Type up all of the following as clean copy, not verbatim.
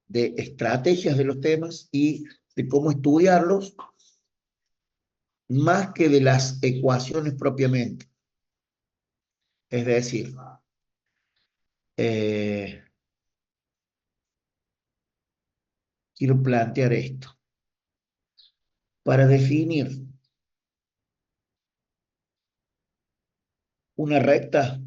de estrategias de los temas y de cómo estudiarlos, más que de las ecuaciones propiamente. Es decir, eh, quiero plantear esto. Para definir una recta,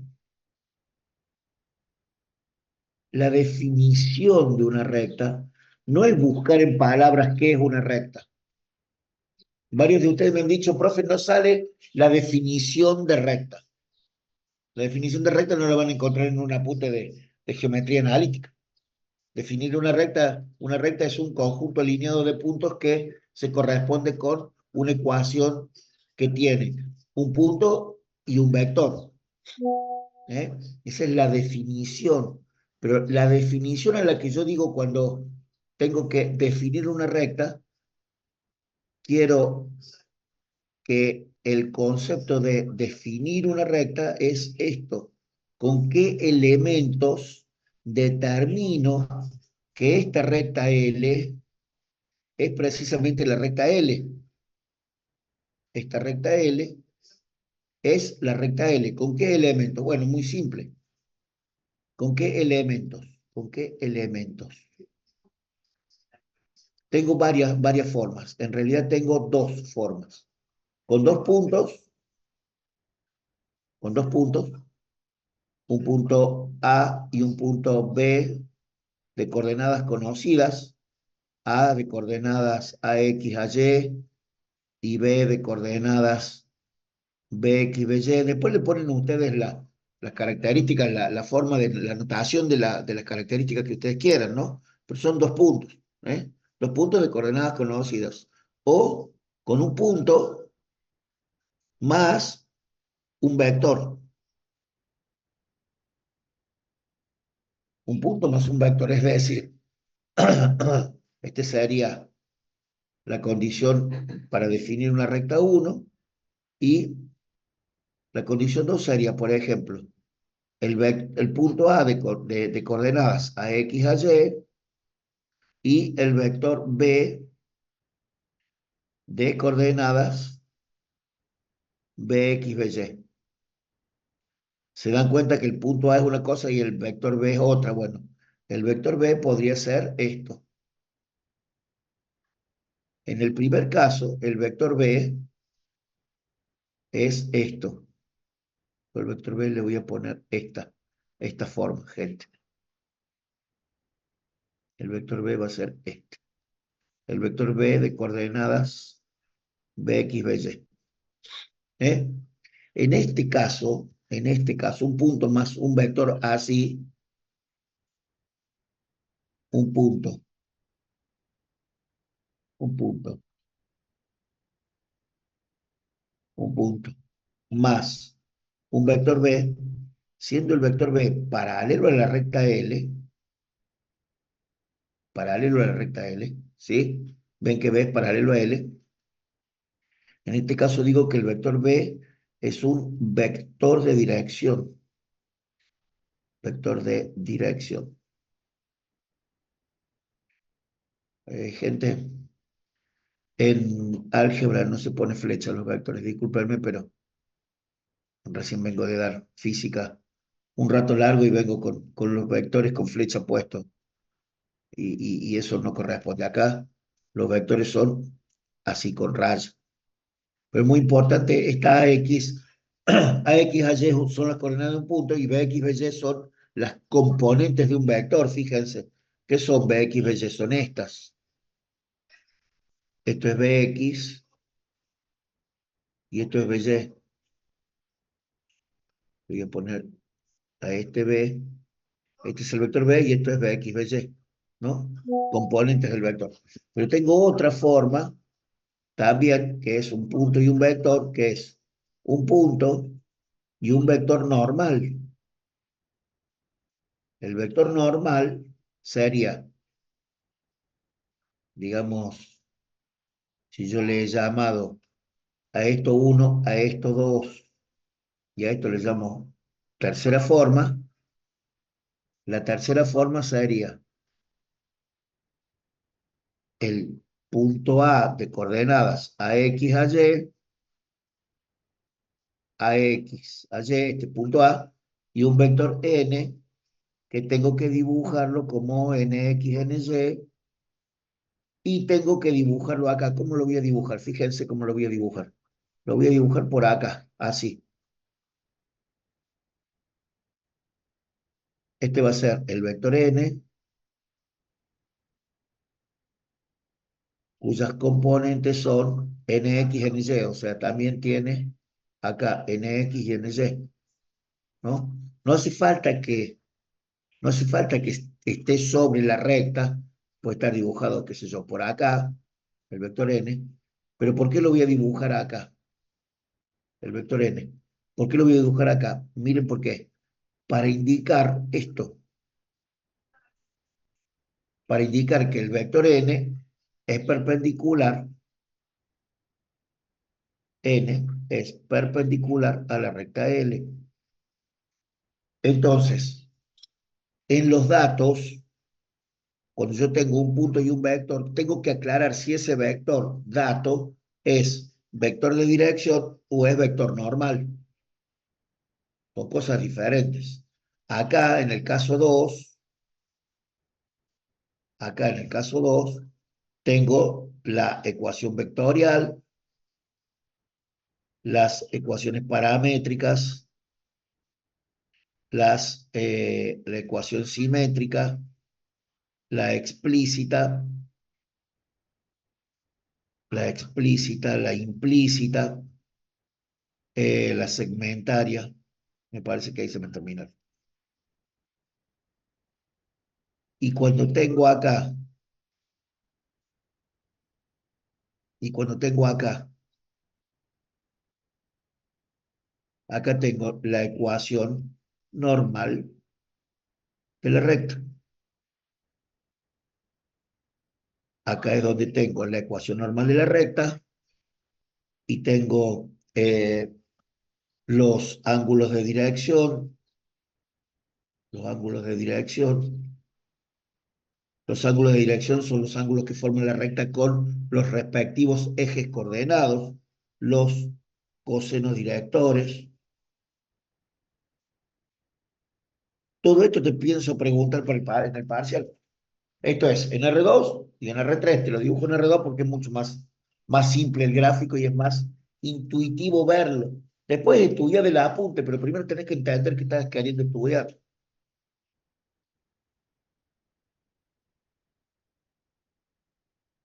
la definición de una recta no es buscar en palabras qué es una recta. Varios de ustedes me han dicho, profe, no sale la definición de recta. La definición de recta no la van a encontrar en un apunte de geometría analítica. Definir una recta es un conjunto alineado de puntos que se corresponde con una ecuación que tiene un punto y un vector. ¿Eh? Esa es la definición. Pero la definición a la que yo digo cuando tengo que definir una recta, quiero que el concepto de definir una recta es esto: con qué elementos determino que esta recta L es precisamente la recta L. Esta recta L es la recta L. ¿Con qué elementos? Bueno, muy simple. ¿Con qué elementos? ¿Con qué elementos? Tengo varias formas. En realidad tengo dos formas. Con dos puntos, con dos puntos, un punto A y un punto B de coordenadas conocidas, A de coordenadas AX, AY y B de coordenadas BX, BY. Después le ponen ustedes las características, la forma de la notación de las características que ustedes quieran, ¿no? Pero son dos puntos, ¿eh? Dos puntos de coordenadas conocidas. O con un punto más un vector. Un punto más un vector, es decir, este sería la condición para definir una recta 1 y la condición 2 sería, por ejemplo, el punto A de coordenadas a X, a Y y el vector B de coordenadas BX, BY. Se dan cuenta que el punto A es una cosa y el vector B es otra. Bueno, el vector B podría ser esto. En el primer caso, el vector B es esto. El vector B le voy a poner esta forma, gente. El vector B va a ser este. El vector B de coordenadas BX, BY. ¿Eh? En este caso, un punto más un vector así, un punto, un punto, un punto, más un vector B, siendo el vector B paralelo a la recta L, paralelo a la recta L, ¿sí? Ven que B es paralelo a L. En este caso digo que el vector B es un vector de dirección, vector de dirección. Gente, en álgebra no se pone flecha a los vectores, discúlpenme, pero recién vengo de dar física un rato largo y vengo con los vectores con flecha puesto y eso no corresponde. Acá los vectores son así con raya. Pero es muy importante, esta AX, AX, AY son las coordenadas de un punto y BX, BY son las componentes de un vector. Fíjense, ¿qué son BX, BY? Son estas. Esto es BX y esto es BY. Voy a poner a este B, este es el vector B y esto es BX, BY, ¿no? Componentes del vector. Pero tengo otra forma también, que es un punto y un vector, que es un punto y un vector normal. El vector normal sería, digamos, si yo le he llamado a esto 1, a esto 2 y a esto le llamo tercera forma, la tercera forma sería el punto A de coordenadas a X, a X, a Y, este punto A, y un vector N que tengo que dibujarlo como NX, NY, y tengo que dibujarlo acá. ¿Cómo lo voy a dibujar? Fíjense cómo lo voy a dibujar. Lo voy a dibujar por acá, así. Este va a ser el vector N, cuyas componentes son NX, NY, o sea, también tiene acá NX y NY, ¿no? No hace falta que, no hace falta que esté sobre la recta, puede estar dibujado, qué sé yo, por acá, el vector N, pero ¿por qué lo voy a dibujar acá, el vector N? ¿Por qué lo voy a dibujar acá? Miren por qué. Para indicar esto, para indicar que el vector N es perpendicular, N es perpendicular a la recta L. Entonces, en los datos, cuando yo tengo un punto y un vector, tengo que aclarar si ese vector dato es vector de dirección o es vector normal. Son cosas diferentes. Acá en el caso 2, acá en el caso 2, tengo la ecuación vectorial, las ecuaciones paramétricas, la ecuación simétrica, la explícita, la implícita, la segmentaria. Me parece que ahí se me termina. Y cuando tengo acá, y cuando tengo acá, acá tengo la ecuación normal de la recta. Acá es donde tengo la ecuación normal de la recta y tengo los ángulos de dirección, los ángulos de dirección. Los ángulos de dirección son los ángulos que forman la recta con los respectivos ejes coordenados, los cosenos directores. Todo esto te pienso preguntar en el parcial. Esto es en R2 y en R3. Te lo dibujo en R2 porque es mucho más simple el gráfico y es más intuitivo verlo. Después estudia de la apunte, pero primero tenés que entender que estás queriendo estudiar.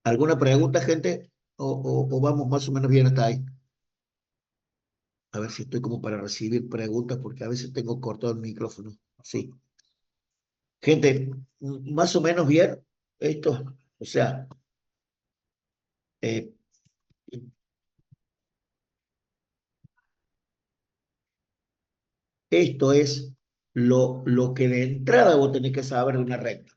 ¿Alguna pregunta, gente? ¿O vamos más o menos bien hasta ahí? A ver si estoy como para recibir preguntas, porque a veces tengo cortado el micrófono. Sí. Gente, más o menos bien esto. O sea, eh, esto es lo que de entrada vos tenés que saber de una recta.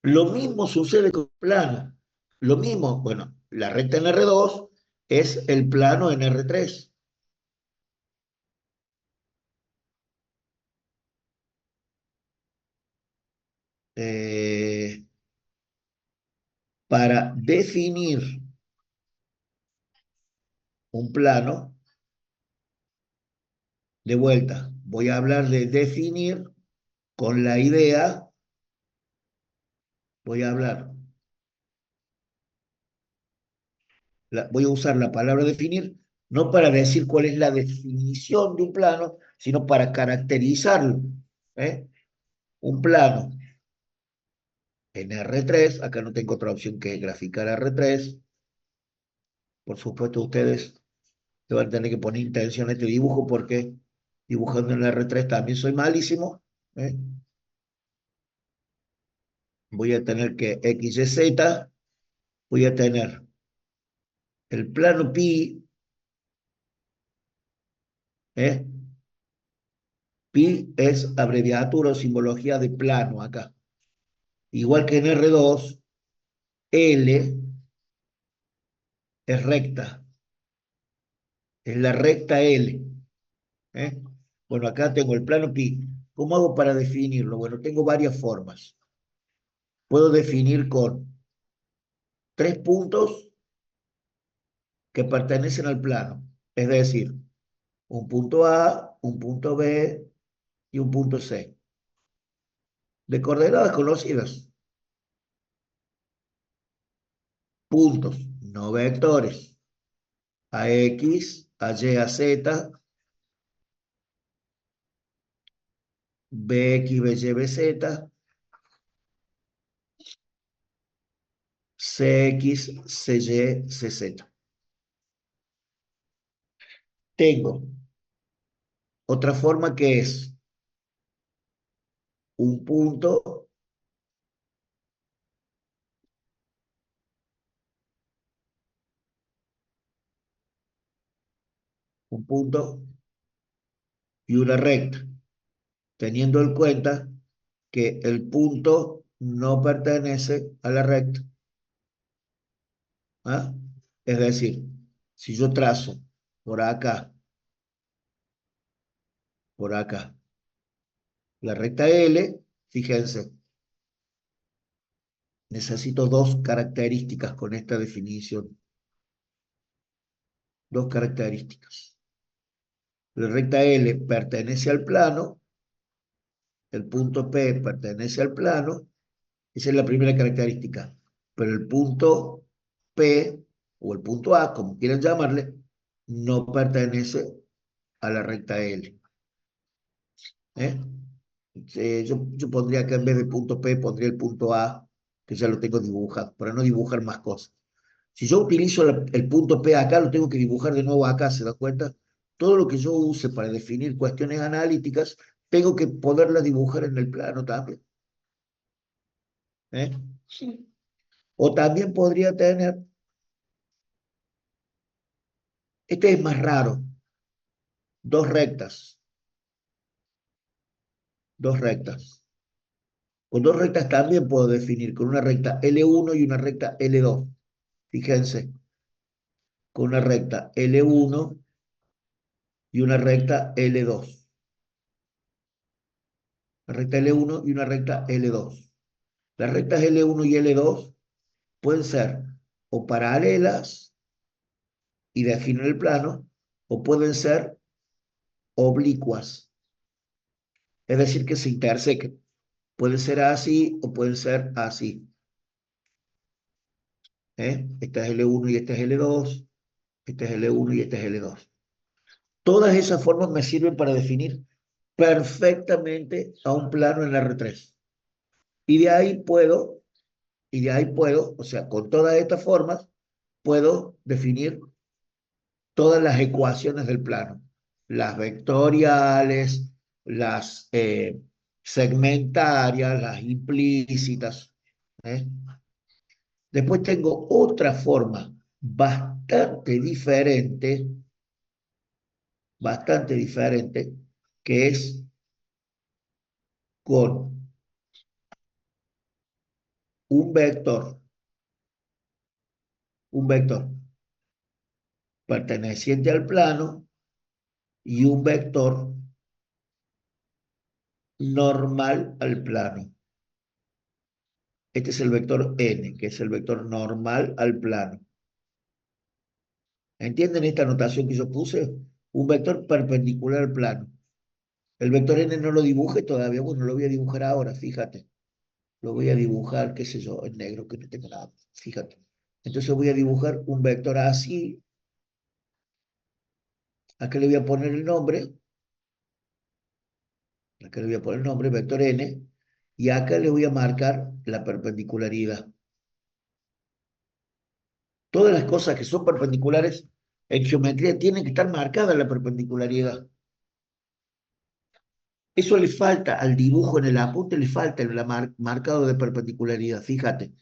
Lo mismo sucede con el plano. Lo mismo, bueno, la recta en R2 es el plano en R3. Eh, para definir un plano, de vuelta, voy a hablar de definir con la idea, voy a hablar, voy a usar la palabra definir, no para decir cuál es la definición de un plano, sino para caracterizarlo. ¿Eh? Un plano en R3, acá no tengo otra opción que graficar R3. Por supuesto, ustedes se van a tener que poner intención a este dibujo porque dibujando en R3 también soy malísimo. ¿Eh? Voy a tener que X, Y, Z, voy a tener el plano pi, ¿eh? Pi es abreviatura o simbología de plano acá. Igual que en R2, L es recta, es la recta L. ¿Eh? Bueno, acá tengo el plano pi. ¿Cómo hago para definirlo? Bueno, tengo varias formas. Puedo definir con tres puntos que pertenecen al plano. Es decir, un punto A, un punto B y un punto C. De coordenadas conocidas. Puntos, no vectores. A X, a Y, a Z, BX, BY, BZ, CX, CY, CZ. Tengo otra forma que es un punto, un punto y una recta, teniendo en cuenta que el punto no pertenece a la recta. ¿Ah? Es decir, si yo trazo por acá, la recta L, fíjense, necesito dos características con esta definición. Dos características. La recta L pertenece al plano, el punto P pertenece al plano, esa es la primera característica. Pero el punto P o el punto A, como quieran llamarle, no pertenece a la recta L. ¿Eh? Yo pondría que en vez de punto P, pondría el punto A, que ya lo tengo dibujado, para no dibujar más cosas. Si yo utilizo el punto P acá, lo tengo que dibujar de nuevo acá, ¿se da cuenta? Todo lo que yo use para definir cuestiones analíticas, tengo que poderlas dibujar en el plano también. ¿Eh? Sí. O también podría tener, este es más raro, dos rectas, dos rectas. Con dos rectas también puedo definir, con una recta L1 y una recta L2. Fíjense, con una recta L1 y una recta L2. Una recta L1 y una recta L2. Las rectas L1 y L2 pueden ser o paralelas y definen el plano, o pueden ser oblicuas, es decir, que se intersequen. Pueden ser así o pueden ser así. Esta es L1 y esta es L2, esta es L1 y esta es L2. Todas esas formas me sirven para definir perfectamente a un plano en R3. Y de ahí puedo, o sea, con todas estas formas, puedo definir todas las ecuaciones del plano, las vectoriales, las segmentarias, las implícitas. ¿Eh? Después tengo otra forma bastante diferente, que es con un vector, un vector perteneciente al plano y un vector normal al plano. Este es el vector n, que es el vector normal al plano. ¿Entienden esta notación que yo puse? Un vector perpendicular al plano. El vector n no lo dibuje todavía, bueno, lo voy a dibujar ahora, fíjate. Lo voy a dibujar, qué sé yo, en negro, que no tengo nada, fíjate. Entonces voy a dibujar un vector así. Acá le voy a poner el nombre. Acá le voy a poner el nombre, vector n. Y acá le voy a marcar la perpendicularidad. Todas las cosas que son perpendiculares en geometría tienen que estar marcadas la perpendicularidad. Eso le falta al dibujo en el apunte, le falta el marcado de perpendicularidad. Fíjate,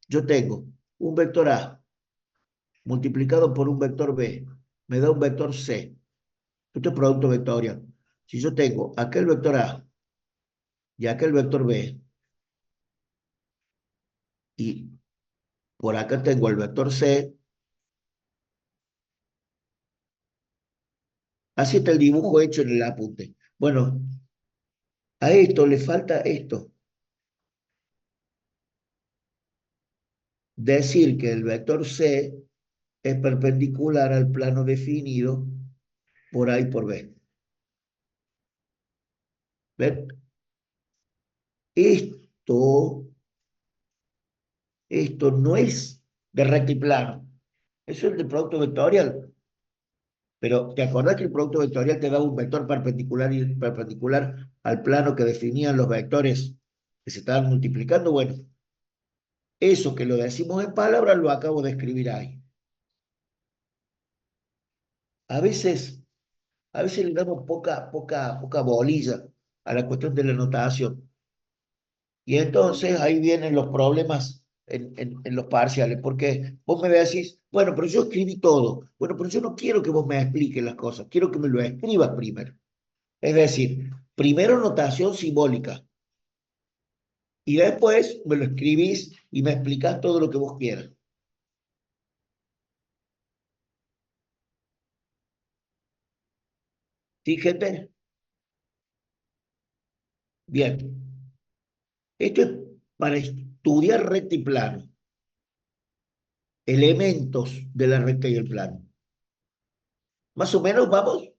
yo tengo un vector A multiplicado por un vector B, me da un vector C. Esto es producto vectorial. Si yo tengo aquel vector A y aquel vector B, y por acá tengo el vector C, así está el dibujo hecho en el apunte. Bueno, a esto le falta esto. decir que el vector C es perpendicular al plano definido por A y por B. ¿Ven? Esto, esto no es de recta y plano. Eso es de producto vectorial. Pero ¿te acordás que el producto vectorial te da un vector perpendicular y perpendicular al plano que definían los vectores que se estaban multiplicando? Bueno, eso que lo decimos en palabras lo acabo de escribir ahí. A veces, a veces le damos poca bolilla a la cuestión de la notación. Y entonces ahí vienen los problemas en los parciales, porque vos me decís, bueno, pero yo escribí todo. Bueno, pero yo no quiero que vos me expliques las cosas, quiero que me lo escribas primero. Es decir, primero notación simbólica y después me lo escribís y me explicás todo lo que vos quieras. ¿Sí, gente? Bien. Esto es para estudiar recta y plano, elementos de la recta y el plano. Más o menos, vamos.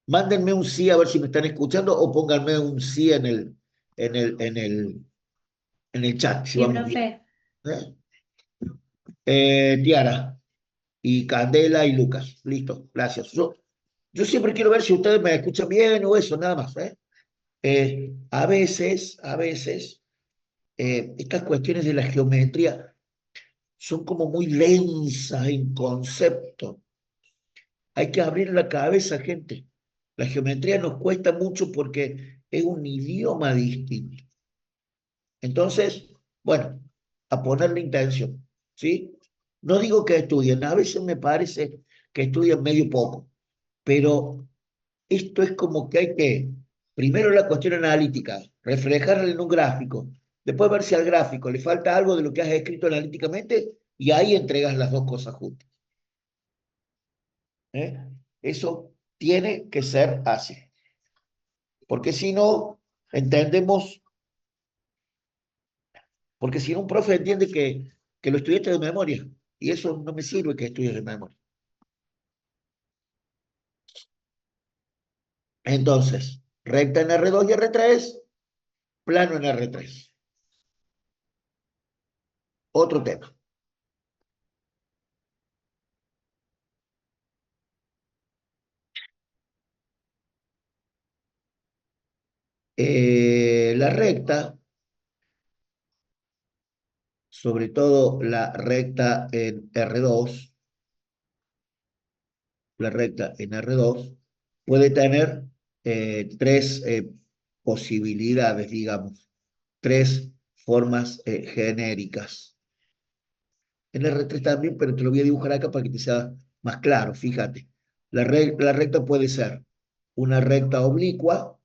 Mándenme un sí a ver si me están escuchando o pónganme un sí en el, en el, en el chat, si Sí, vamos bien. profe. ¿Eh? Tiara y Candela y Lucas. Listo, gracias. Yo siempre quiero ver si ustedes me escuchan bien o eso, nada más. A veces, estas cuestiones de la geometría son como muy densas en concepto. Hay que abrir la cabeza, gente. La geometría nos cuesta mucho porque es un idioma distinto. Entonces, bueno, a ponerle intención, ¿sí? No digo que estudien, a veces me parece que estudian medio poco, pero esto es como que hay que, primero la cuestión analítica, reflejarla en un gráfico, después ver si al gráfico le falta algo de lo que has escrito analíticamente y ahí entregas las dos cosas juntas. ¿Eh? Eso tiene que ser así, porque si no, entendemos, porque si no un profe entiende que lo estudiaste de memoria y eso no me sirve que estudies de memoria. Entonces, recta en R2 y R3, plano en R3. Otro tema. La recta, sobre todo la recta en R2, la recta en R2, puede tener tres posibilidades, digamos, tres formas genéricas. En R3 también, pero te lo voy a dibujar acá para que te sea más claro, fíjate. La recta puede ser una recta oblicua,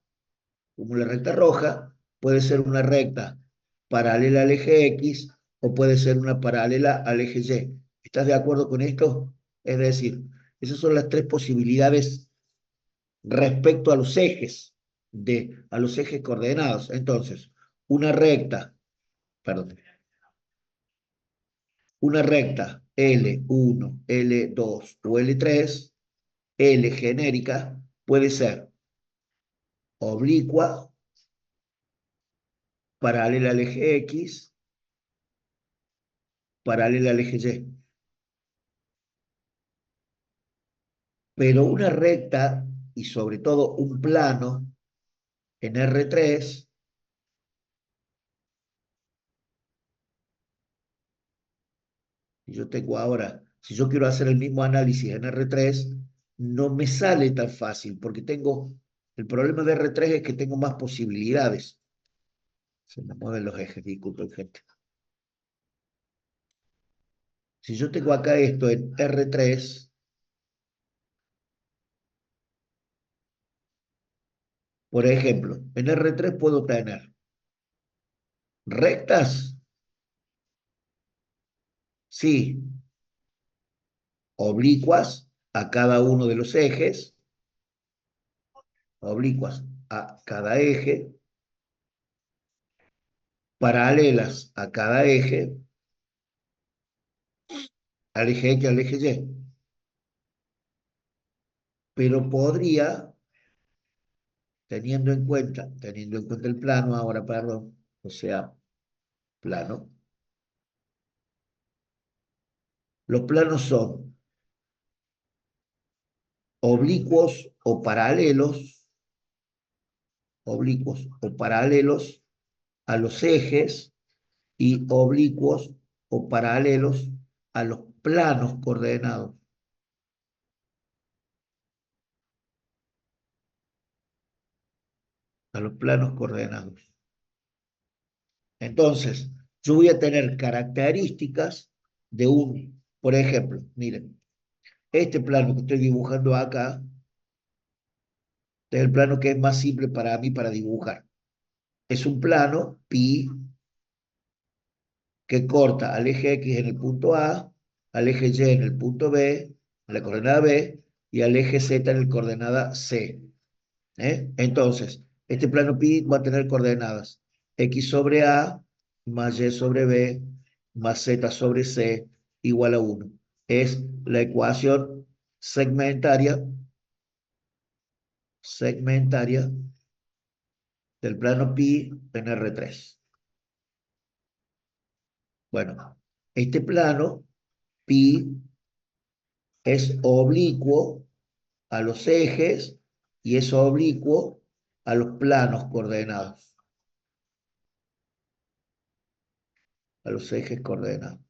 como la recta roja, puede ser una recta paralela al eje X o puede ser una paralela al eje Y. ¿Estás de acuerdo con esto? Es decir, esas son las tres posibilidades respecto a los ejes, a los ejes coordenados. Entonces, una recta, perdón, una recta L1, L2 o L3, L genérica, puede ser oblicua, paralela al eje X, paralela al eje Y. Pero una recta y sobre todo un plano en R3, yo tengo ahora, si yo quiero hacer el mismo análisis en R3, no me sale tan fácil porque el problema de R3 es que tengo más posibilidades. Se me mueven los ejes, disculpen, gente. Si yo tengo acá esto en R3, por ejemplo, en R3 puedo tener rectas, sí, oblicuas a cada uno de los ejes, oblicuas a cada eje, paralelas a cada eje al eje X, al eje Y. Pero podría, teniendo en cuenta el plano ahora, perdón, o sea, plano. Los planos son oblicuos o paralelos a los ejes y oblicuos o paralelos a los planos coordenados. A los planos coordenados. Entonces, yo voy a tener características de por ejemplo, miren, este plano que estoy dibujando acá, este es el plano que es más simple para mí para dibujar. Es un plano pi que corta al eje X en el punto A, al eje Y en el punto B, en la coordenada B, y al eje Z en la coordenada C. Entonces, este plano pi va a tener coordenadas X sobre A más Y sobre B más Z sobre C igual a 1. Es la ecuación segmentaria del plano pi en R3. Bueno, este plano pi es oblicuo a los ejes y es oblicuo a los planos coordenados, a los ejes coordenados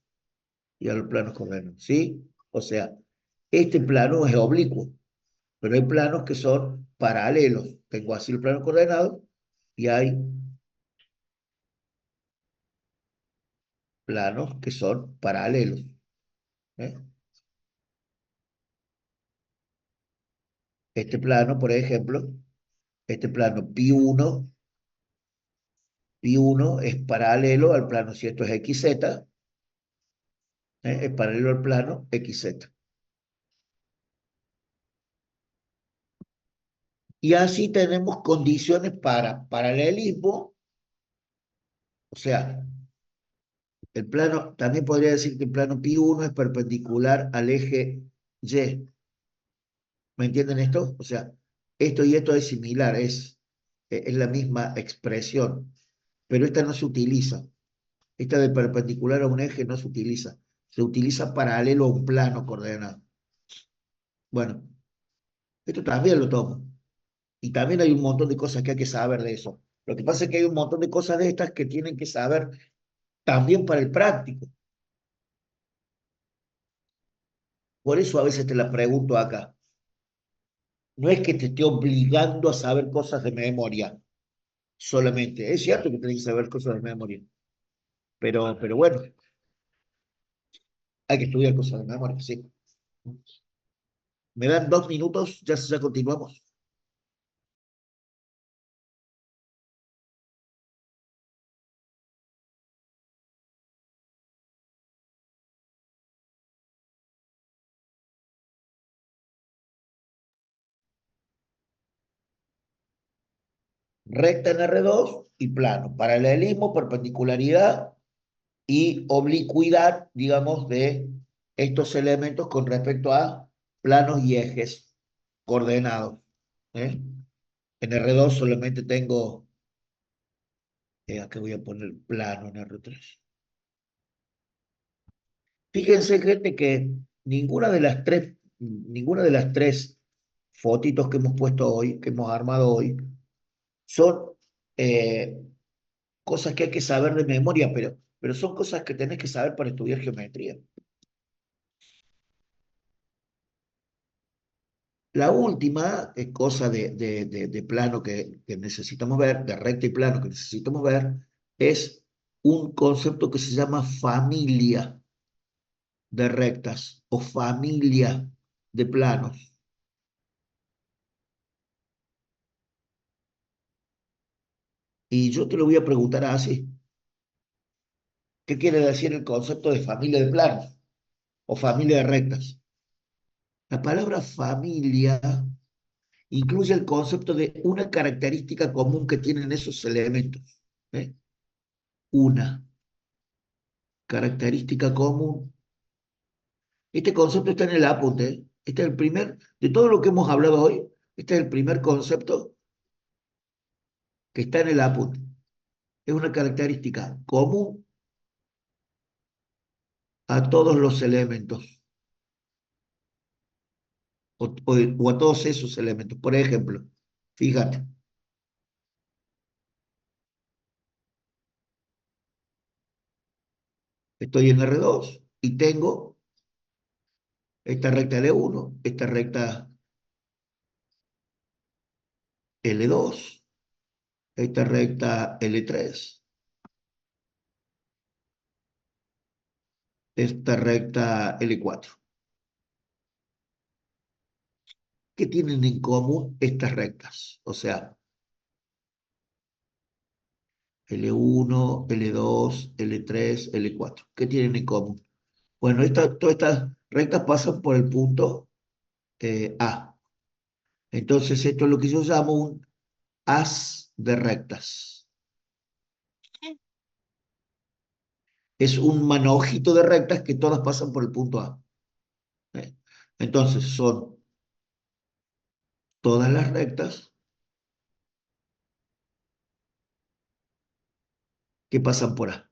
y a los planos coordenados, ¿sí? O sea, este plano es oblicuo, pero hay planos que son paralelos. Tengo así el plano coordenado y hay planos que son paralelos. ¿eh? Este plano, por ejemplo, este plano pi1 es paralelo al plano, si esto es XZ, es paralelo al plano XZ. Y así tenemos condiciones para paralelismo, o sea, el plano, también podría decir que el plano pi1 es perpendicular al eje Y. ¿Me entienden esto? O sea, esto y esto es similar, es la misma expresión, pero esta no se utiliza. Esta de perpendicular a un eje no se utiliza. Se utiliza paralelo a un plano coordenado. Bueno, esto también lo tomo. Y también hay un montón de cosas que hay que saber de eso. Lo que pasa es que hay un montón de cosas de estas que tienen que saber también para el práctico. Por eso a veces te la pregunto acá. No es que te esté obligando a saber cosas de memoria solamente. Es cierto que tenés que saber cosas de memoria, pero bueno, hay que estudiar cosas de memoria, sí. ¿Me dan 2 minutos? Ya continuamos. Recta en R2 y plano. Paralelismo, perpendicularidad y oblicuidad, digamos, de estos elementos con respecto a planos y ejes coordenados. ¿eh? En R2 solamente tengo, aquí voy a poner plano en R3. Fíjense, gente, que ninguna de las tres fotitos que hemos puesto hoy, que hemos armado hoy, son eh, cosas que hay que saber de memoria, pero son cosas que tenés que saber para estudiar geometría. La última cosa de plano que necesitamos ver, de recta y plano que necesitamos ver, es un concepto que se llama familia de rectas o familia de planos. Y yo te lo voy a preguntar así. ¿Qué quiere decir el concepto de familia de planos o familia de rectas? La palabra familia incluye el concepto de una característica común que tienen esos elementos. ¿eh? Una característica común Este concepto está en el apunte, ¿eh? Este es el primer, de todo lo que hemos hablado hoy, este es el primer concepto que está en el apunte. Es una característica común a todos los elementos o a todos esos elementos. Por ejemplo, fíjate, estoy en R2 y tengo esta recta L1, esta recta L2, esta recta L3, esta recta L4. ¿Qué tienen en común estas rectas? O sea, L1, L2, L3, L4. ¿Qué tienen en común? Bueno, todas estas rectas pasan por el punto A. Entonces, esto es lo que yo llamo un haz de rectas. Es un manojito de rectas que todas pasan por el punto A. ¿Eh? Entonces, son todas las rectas que pasan por A.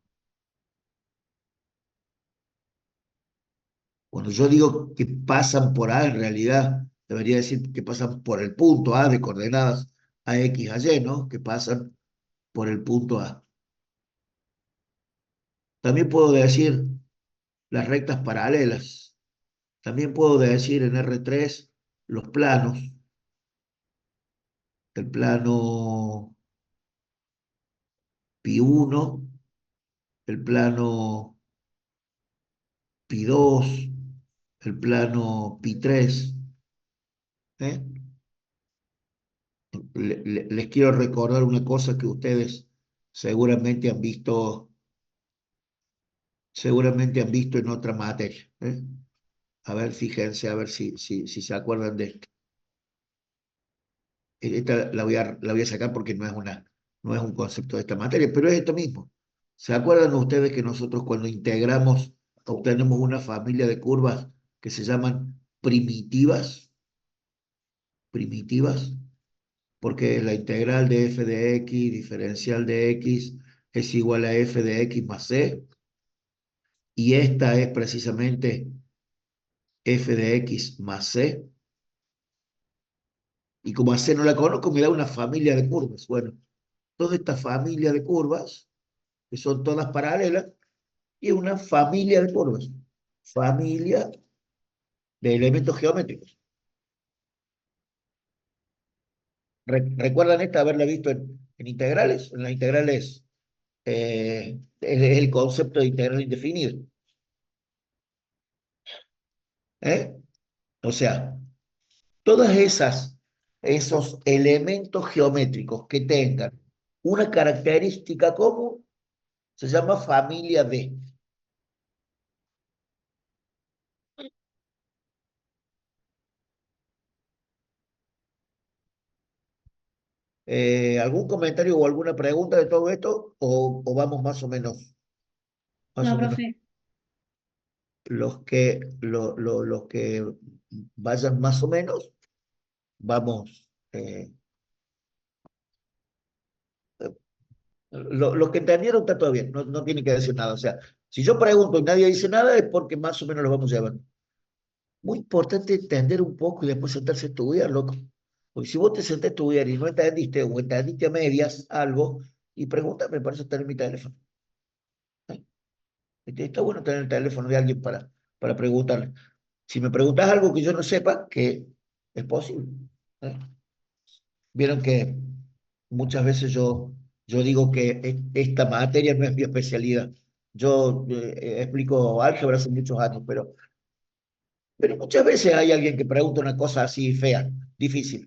Cuando yo digo que pasan por A, en realidad debería decir que pasan por el punto A de coordenadas a X, a Y, ¿no? Que pasan por el punto A. También puedo decir las rectas paralelas. También puedo decir en R3 los planos. El plano Pi 1, el plano Pi 2, el plano Pi 3. ¿Eh? Les quiero recordar una cosa que ustedes seguramente han visto, seguramente han visto en otra materia. ¿Eh? A ver, fíjense, a ver si se acuerdan de esto. Esta la voy a sacar porque no es un concepto de esta materia, pero es esto mismo. ¿Se acuerdan ustedes que nosotros cuando integramos obtenemos una familia de curvas que se llaman primitivas? Primitivas, porque la integral de f de x diferencial de x es igual a f de x más c, y esta es precisamente f de x más c, y como a c no la conozco, me da una familia de curvas. Bueno, toda esta familia de curvas, que son todas paralelas, y una familia de curvas, familia de elementos geométricos. ¿Recuerdan esta haberla visto en integrales? En las integrales es el concepto de integral indefinido. ¿Eh? O sea, todas esos elementos geométricos que tengan una característica común se llama familia de. ¿Algún comentario o alguna pregunta de todo esto? ¿O vamos más o menos? Más No, o menos. profe. Los que vayan más o menos, vamos. Los que entendieron está todo bien, no tienen que decir nada. O sea, si yo pregunto y nadie dice nada es porque más o menos lo vamos llevando. Muy importante entender un poco y después sentarse a estudiar, loco. Porque si vos te sentás a estudiar y no entendiste o entendiste a medias algo, y pregúntame, para eso está en mi teléfono. ¿Eh? Está bueno tener el teléfono de alguien para preguntarle. Si me preguntas algo que yo no sepa, que es posible. ¿Eh? Vieron que muchas veces yo digo que esta materia no es mi especialidad. Yo explico álgebra hace muchos años, pero muchas veces hay alguien que pregunta una cosa así fea, difícil.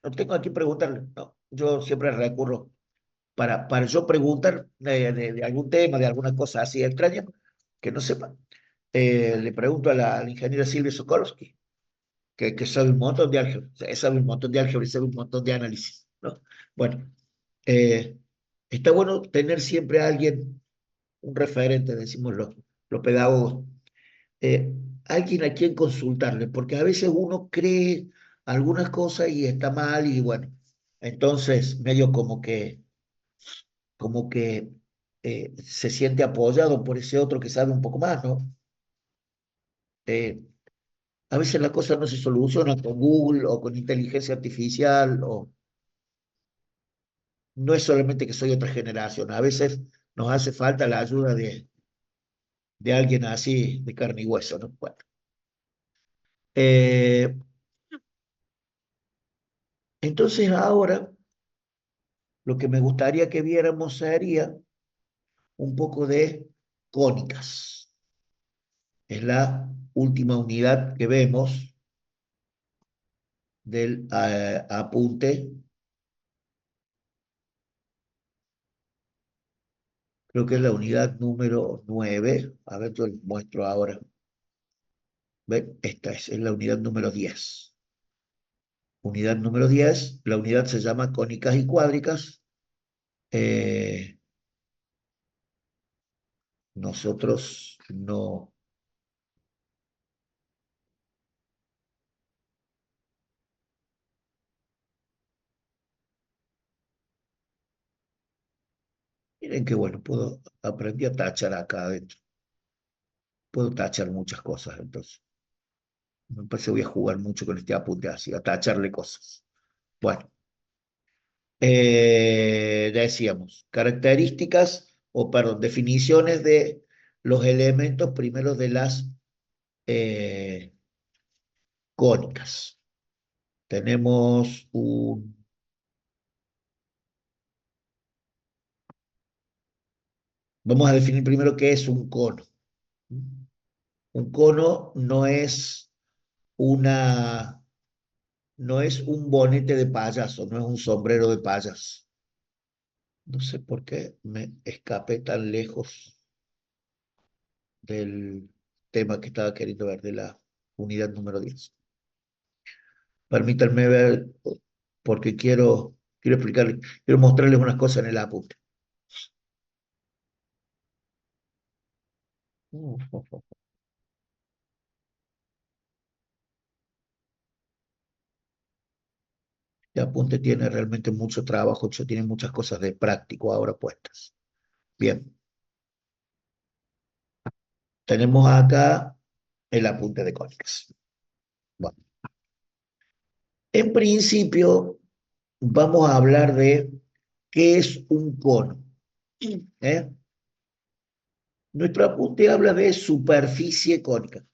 No tengo a quién preguntarle, no. Yo siempre recurro para yo preguntar de algún tema, de alguna cosa así extraña, que no sepa. Le pregunto a la ingeniera Silvia Sokolowski, que sabe un montón de álgebra, o sea, sabe un montón de álgebra y sabe un montón de análisis, ¿no? Bueno, eh, está bueno tener siempre a alguien, un referente, decimos los pedagogos, eh, alguien a quien consultarle, porque a veces uno cree algunas cosas y está mal y bueno, entonces medio como que se siente apoyado por ese otro que sabe un poco más, ¿no? Eh, a veces la cosa no se soluciona con Google o con inteligencia artificial, o no es solamente que soy otra generación, a veces nos hace falta la ayuda de alguien así, de carne y hueso, ¿no? Bueno, eh, entonces ahora lo que me gustaría que viéramos sería un poco de cónicas. Es la última unidad que vemos del apunte. Creo que es la unidad número 9. A ver, yo les muestro ahora. ¿Ven? Esta es la unidad número 10. Unidad número 10. La unidad se llama cónicas y cuádricas. Eh, nosotros no. Miren qué bueno, aprendí a tachar acá adentro. Puedo tachar muchas cosas, entonces. Me parece que voy a jugar mucho con este apunte así, a tacharle cosas. Bueno, decíamos, características, o perdón, definiciones de los elementos primeros de las eh, cónicas. Tenemos vamos a definir primero qué es un cono. Un cono una, no es un bonete de payaso, no es un sombrero de payaso. No sé por qué me escapé tan lejos del tema que estaba queriendo ver de la unidad número 10. Permítanme ver, porque quiero explicarles, quiero mostrarles unas cosas en el apunte. El apunte tiene realmente mucho trabajo, tiene muchas cosas de práctico ahora puestas. Bien, tenemos acá el apunte de cónicas. Bueno, en principio, vamos a hablar de qué es un cono. ¿Eh? Nuestro apunte habla de superficie cónica.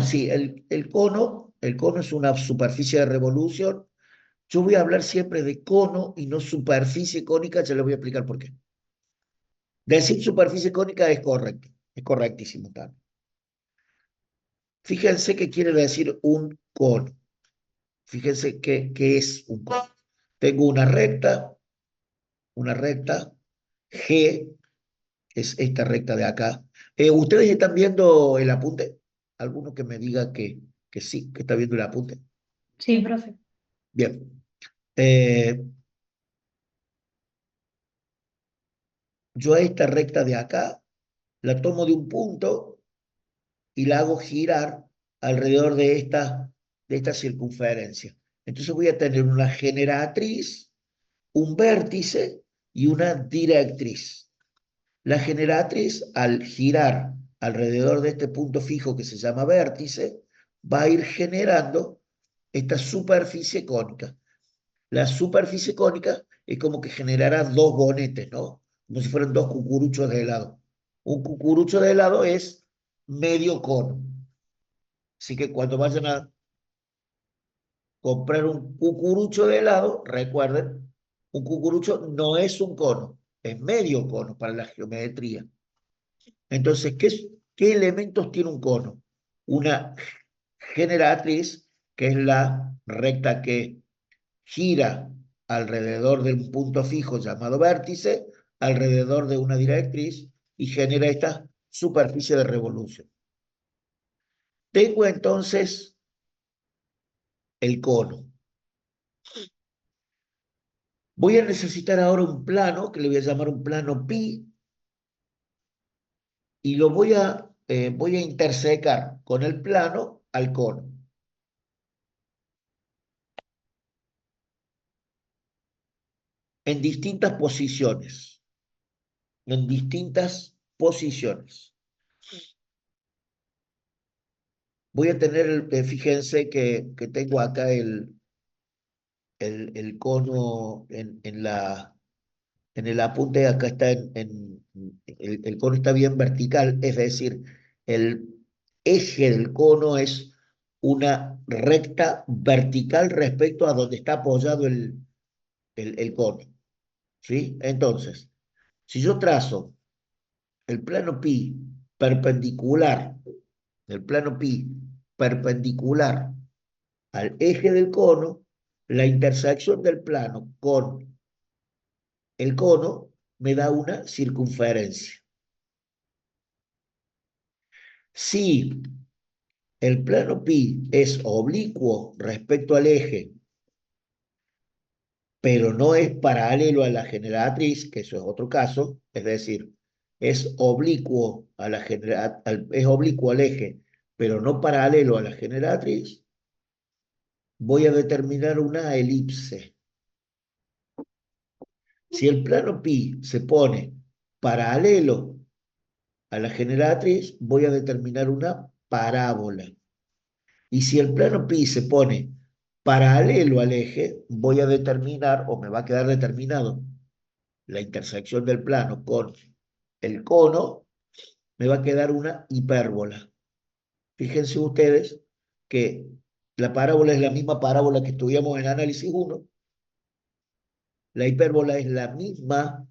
Sí, el cono es una superficie de revolución. Yo voy a hablar siempre de cono y no superficie cónica, ya les voy a explicar por qué. Decir superficie cónica es correcto, es correctísimo también. Fíjense qué quiere decir un cono. Fíjense qué es un cono. Tengo una recta G, es esta recta de acá. ¿Ustedes están viendo el apunte? ¿Alguno que me diga que sí, que está viendo el apunte? Sí, profe. Bien. Eh, yo a esta recta de acá la tomo de un punto y la hago girar alrededor de esta circunferencia. Entonces voy a tener una generatriz, un vértice y una directriz. La generatriz, al girar alrededor de este punto fijo que se llama vértice, va a ir generando esta superficie cónica. La superficie cónica es como que generará dos bonetes, ¿no? Como si fueran dos cucuruchos de helado. Un cucurucho de helado es medio cono. Así que cuando vayan a comprar un cucurucho de helado, recuerden, un cucurucho no es un cono, es medio cono para la geometría. Entonces, ¿qué elementos tiene un cono? Una generatriz, que es la recta que gira alrededor de un punto fijo llamado vértice, alrededor de una directriz y genera esta superficie de revolución. Tengo entonces el cono. Voy a necesitar ahora un plano, que le voy a llamar un plano pi, y lo voy a voy a intersecar con el plano al cono en distintas posiciones, en distintas posiciones. Voy a tener, fíjense que tengo acá el cono en el apunte, acá está el cono está bien vertical, es decir, el eje del cono es una recta vertical respecto a donde está apoyado el cono, ¿sí? Entonces, si yo trazo el plano pi perpendicular, el plano pi perpendicular al eje del cono, la intersección del plano con el cono me da una circunferencia. Si el plano pi es oblicuo respecto al eje, pero no es paralelo a la generatriz, que eso es otro caso, es decir, es oblicuo a es oblicuo al eje, pero no paralelo a la generatriz, voy a determinar una elipse. Si el plano pi se pone paralelo a la generatriz, voy a determinar una parábola. Y si el plano pi se pone paralelo al eje, voy a determinar, o me va a quedar determinado, la intersección del plano con el cono, me va a quedar una hipérbola. Fíjense ustedes que la parábola es la misma parábola que estudiamos en análisis 1, la hipérbola es la misma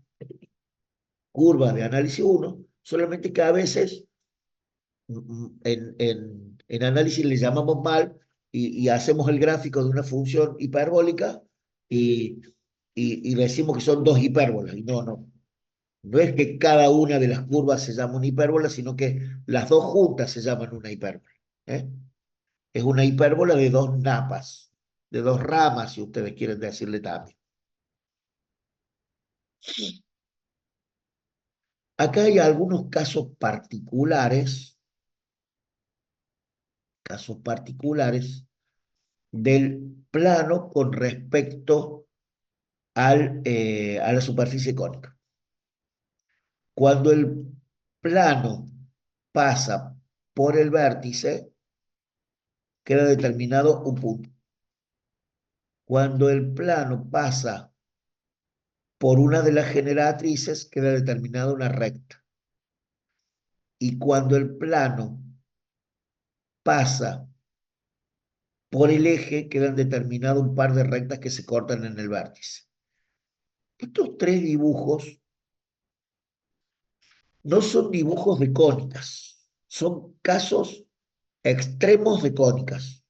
curva de análisis 1, solamente que a veces en análisis le llamamos mal y hacemos el gráfico de una función hiperbólica y, y decimos que son dos hipérbolas. Y no, no. No es que cada una de las curvas se llama una hipérbola, sino que las dos juntas se llaman una hipérbola. ¿Eh? Es una hipérbola de dos napas, de dos ramas, si ustedes quieren decirle también. Acá hay algunos casos particulares del plano con respecto a la superficie cónica. Cuando el plano pasa por el vértice, queda determinado un punto. Cuando el plano pasa por una de las generatrices, queda determinada una recta. Y cuando el plano pasa por el eje, quedan determinados un par de rectas que se cortan en el vértice. Estos tres dibujos no son dibujos de cónicas, son casos extremos de cónicas.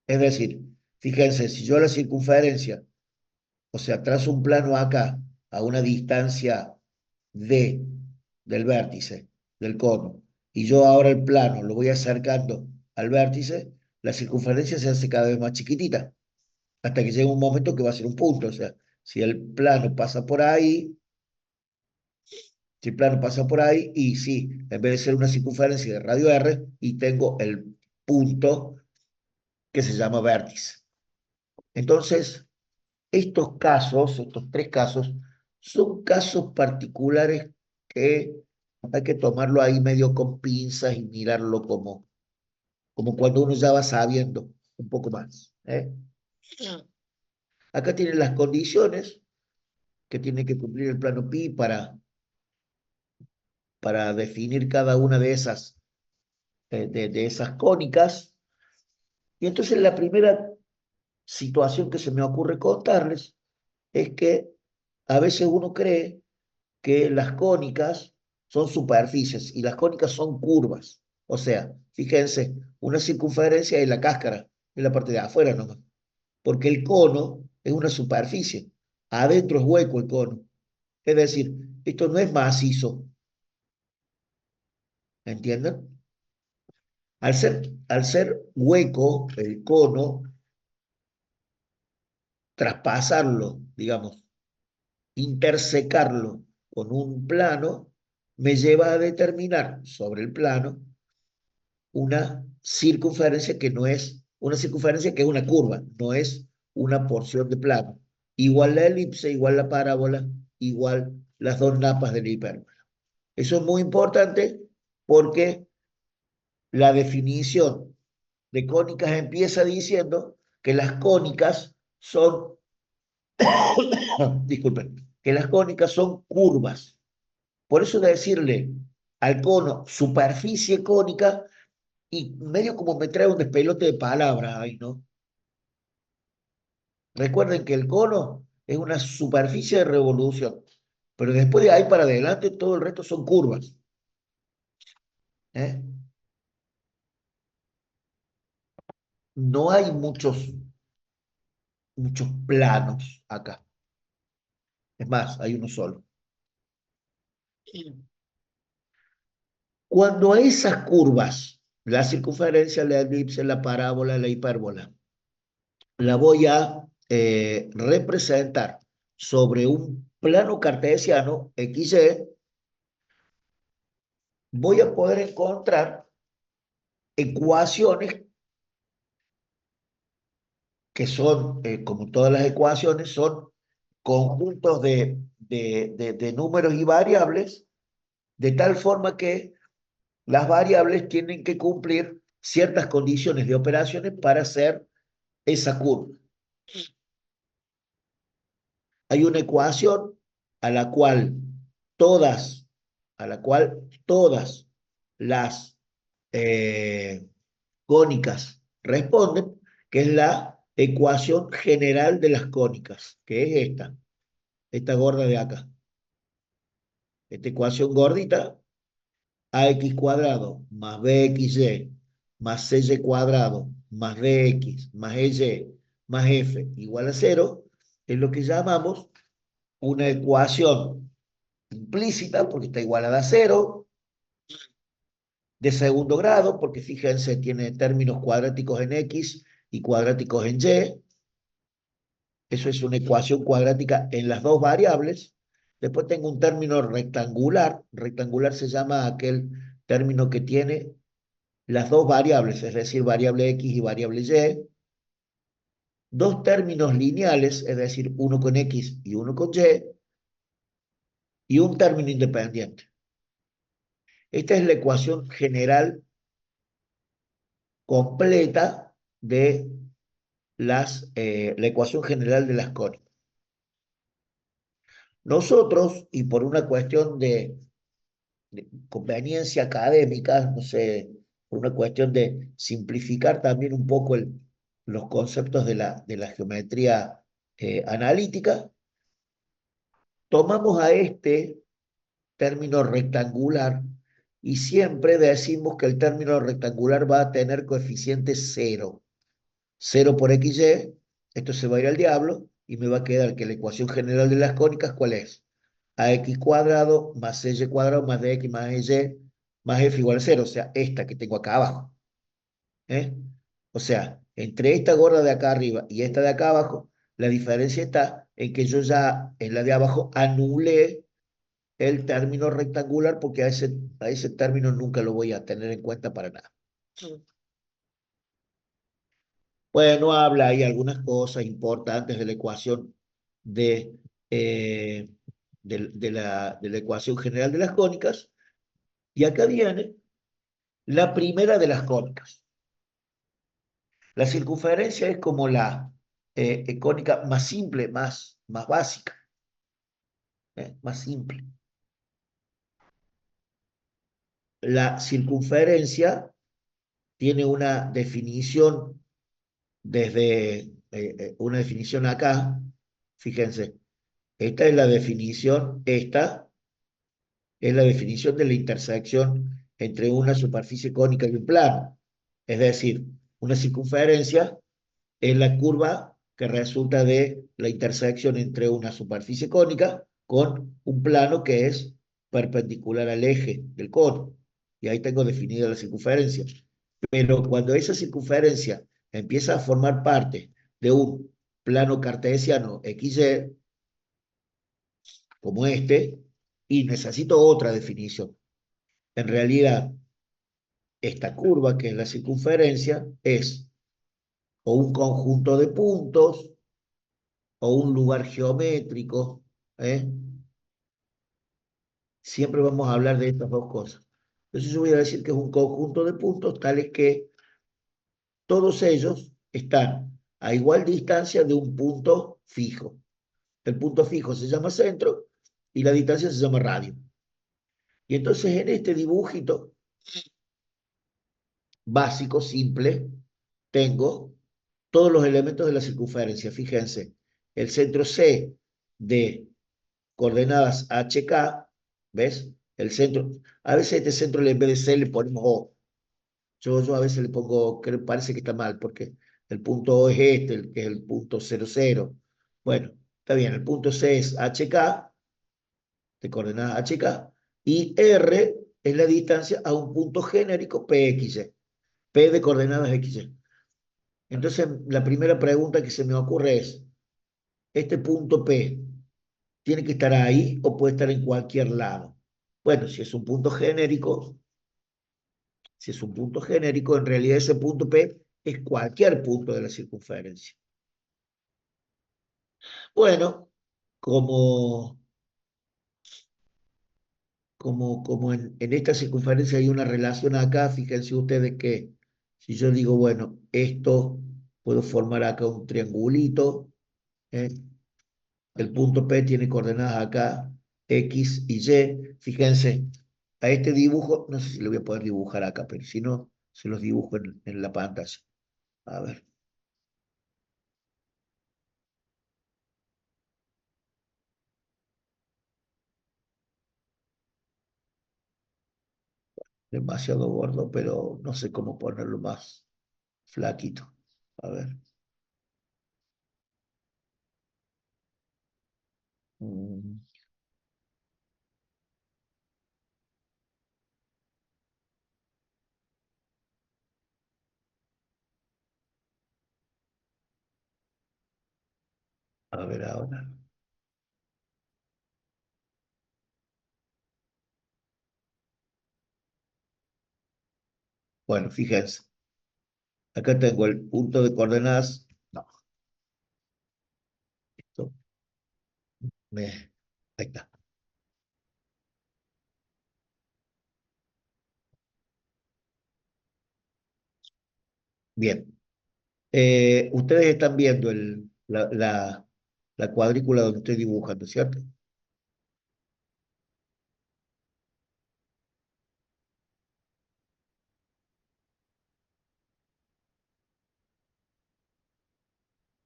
Es decir, fíjense, si yo la circunferencia, o sea, trazo un plano acá a una distancia d del vértice, del cono, y yo ahora el plano lo voy acercando al vértice, la circunferencia se hace cada vez más chiquitita, hasta que llega un momento que va a ser un punto. O sea, si el plano pasa por ahí, si el plano pasa por ahí, y sí, en vez de ser una circunferencia de radio r, y tengo el punto que se llama vértice. Entonces, estos casos, estos tres casos, son casos particulares que hay que tomarlo ahí medio con pinzas y mirarlo como cuando uno ya va sabiendo un poco más. ¿Eh? Acá tienen las condiciones que tiene que cumplir el plano pi para definir cada una de de esas cónicas. Y entonces la primera situación que se me ocurre contarles es que a veces uno cree que las cónicas son superficies y las cónicas son curvas. O sea, fíjense, una circunferencia es la cáscara, es la parte de afuera nomás, porque el cono es una superficie, adentro es hueco el cono. Es decir, esto no es macizo, ¿entienden? Al ser hueco el cono, traspasarlo, digamos, intersecarlo con un plano, me lleva a determinar sobre el plano una circunferencia que no es, una circunferencia que es una curva, no es una porción de plano. Igual la elipse, igual la parábola, igual las dos napas de la hipérbola. Eso es muy importante porque la definición de cónicas empieza diciendo que las cónicas son, disculpen, que las cónicas son curvas. Por eso de decirle al cono superficie cónica, y medio como me trae un despelote de palabras ahí, ¿no? Recuerden que el cono es una superficie de revolución, pero después de ahí para adelante todo el resto son curvas, ¿eh? No hay muchos planos acá. Es más, hay uno solo. Cuando a esas curvas, la circunferencia, la elipse, la parábola, la hipérbola, la voy a representar sobre un plano cartesiano XY, voy a poder encontrar ecuaciones que son, como todas las ecuaciones, son conjuntos de números y variables, de tal forma que las variables tienen que cumplir ciertas condiciones de operaciones para hacer esa curva. Hay una ecuación a la cual todas, a la cual todas las eh, cónicas responden, que es la ecuación general de las cónicas, que es esta gorda de acá. Esta ecuación gordita, ax cuadrado más bxy más cy cuadrado más dx más ey más f igual a cero, es lo que llamamos una ecuación implícita, porque está igualada a cero, de segundo grado, porque fíjense, tiene términos cuadráticos en x y cuadráticos en y. Eso es una ecuación cuadrática en las dos variables. Después tengo un término rectangular. Rectangular se llama aquel término que tiene las dos variables, es decir, variable x y variable y. Dos términos lineales, es decir, uno con x y uno con y un término independiente. Esta es la ecuación general completa de la ecuación general de las cónicas. Nosotros, y por una cuestión de conveniencia académica, no sé, por una cuestión de simplificar también un poco los conceptos de la geometría analítica, tomamos a este término rectangular y siempre decimos que el término rectangular va a tener coeficiente cero. Cero por xy, esto se va a ir al diablo y me va a quedar que la ecuación general de las cónicas, ¿cuál es? Ax cuadrado más y cuadrado más dx más y más f igual a cero, o sea, esta que tengo acá abajo, ¿eh? O sea, entre esta gorda de acá arriba y esta de acá abajo, la diferencia está en que yo ya en la de abajo anulé el término rectangular porque a ese término nunca lo voy a tener en cuenta para nada. Bueno, habla ahí algunas cosas importantes de la ecuación de, eh, de la ecuación general de las cónicas. Y acá viene la primera de las cónicas. La circunferencia es como la cónica más simple, más básica, más simple. La circunferencia tiene una definición desde una definición acá. Fíjense, esta es la definición de la intersección entre una superficie cónica y un plano. Es decir, una circunferencia es la curva que resulta de la intersección entre una superficie cónica con un plano que es perpendicular al eje del cono. Y ahí tengo definida la circunferencia. Pero cuando esa circunferencia empieza a formar parte de un plano cartesiano XY, como este, y necesito otra definición. En realidad, esta curva, que es la circunferencia, es o un conjunto de puntos o un lugar geométrico, ¿eh? Siempre vamos a hablar de estas dos cosas. Entonces yo voy a decir que es un conjunto de puntos tales que todos ellos están a igual distancia de un punto fijo. El punto fijo se llama centro y la distancia se llama radio. Y entonces en este dibujito básico, simple, tengo todos los elementos de la circunferencia. Fíjense, el centro C de coordenadas HK, ¿ves? El centro, a veces este centro en vez de C le ponemos O. Yo a veces le pongo, que parece que está mal, porque el punto O es este, que es el punto 00. Bueno, está bien, el punto C es HK, de coordenadas HK, y R es la distancia a un punto genérico PXY, P de coordenadas XY. Entonces, la primera pregunta que se me ocurre es, ¿este punto P tiene que estar ahí o puede estar en cualquier lado? Bueno, si es un punto genérico, en realidad ese punto P es cualquier punto de la circunferencia. Bueno, como, como en esta circunferencia hay una relación acá, fíjense ustedes que si yo digo, bueno, esto puedo formar acá un triangulito, ¿eh? El punto P tiene coordenadas acá, X y Y. Fíjense, a este dibujo, no sé si lo voy a poder dibujar acá, pero si no, se los dibujo en la pantalla. A ver, demasiado gordo, pero no sé cómo ponerlo más flaquito. A ver, mm, a ver ahora. Bueno, fíjense, acá tengo el punto de coordenadas. No, esto ahí está. Bien. Ustedes están viendo la cuadrícula donde estoy dibujando, ¿cierto?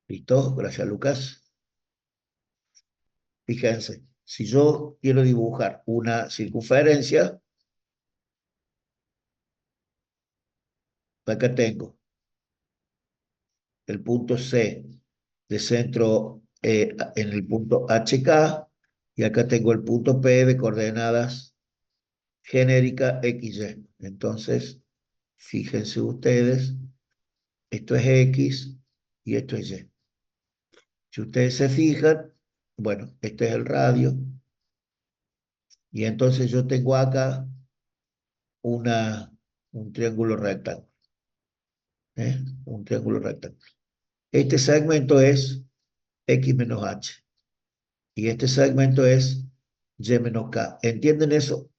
¿Listo? Gracias, Lucas. Fíjense, si yo quiero dibujar una circunferencia, acá tengo el punto C de centro en el punto HK y acá tengo el punto P de coordenadas genérica XY. Entonces, fíjense ustedes, esto es X y esto es Y. Si ustedes se fijan, bueno, este es el radio y entonces yo tengo acá una, un triángulo rectangular, ¿eh? Un triángulo rectangular. Este segmento es X menos H y este segmento es Y menos K. ¿Entienden eso?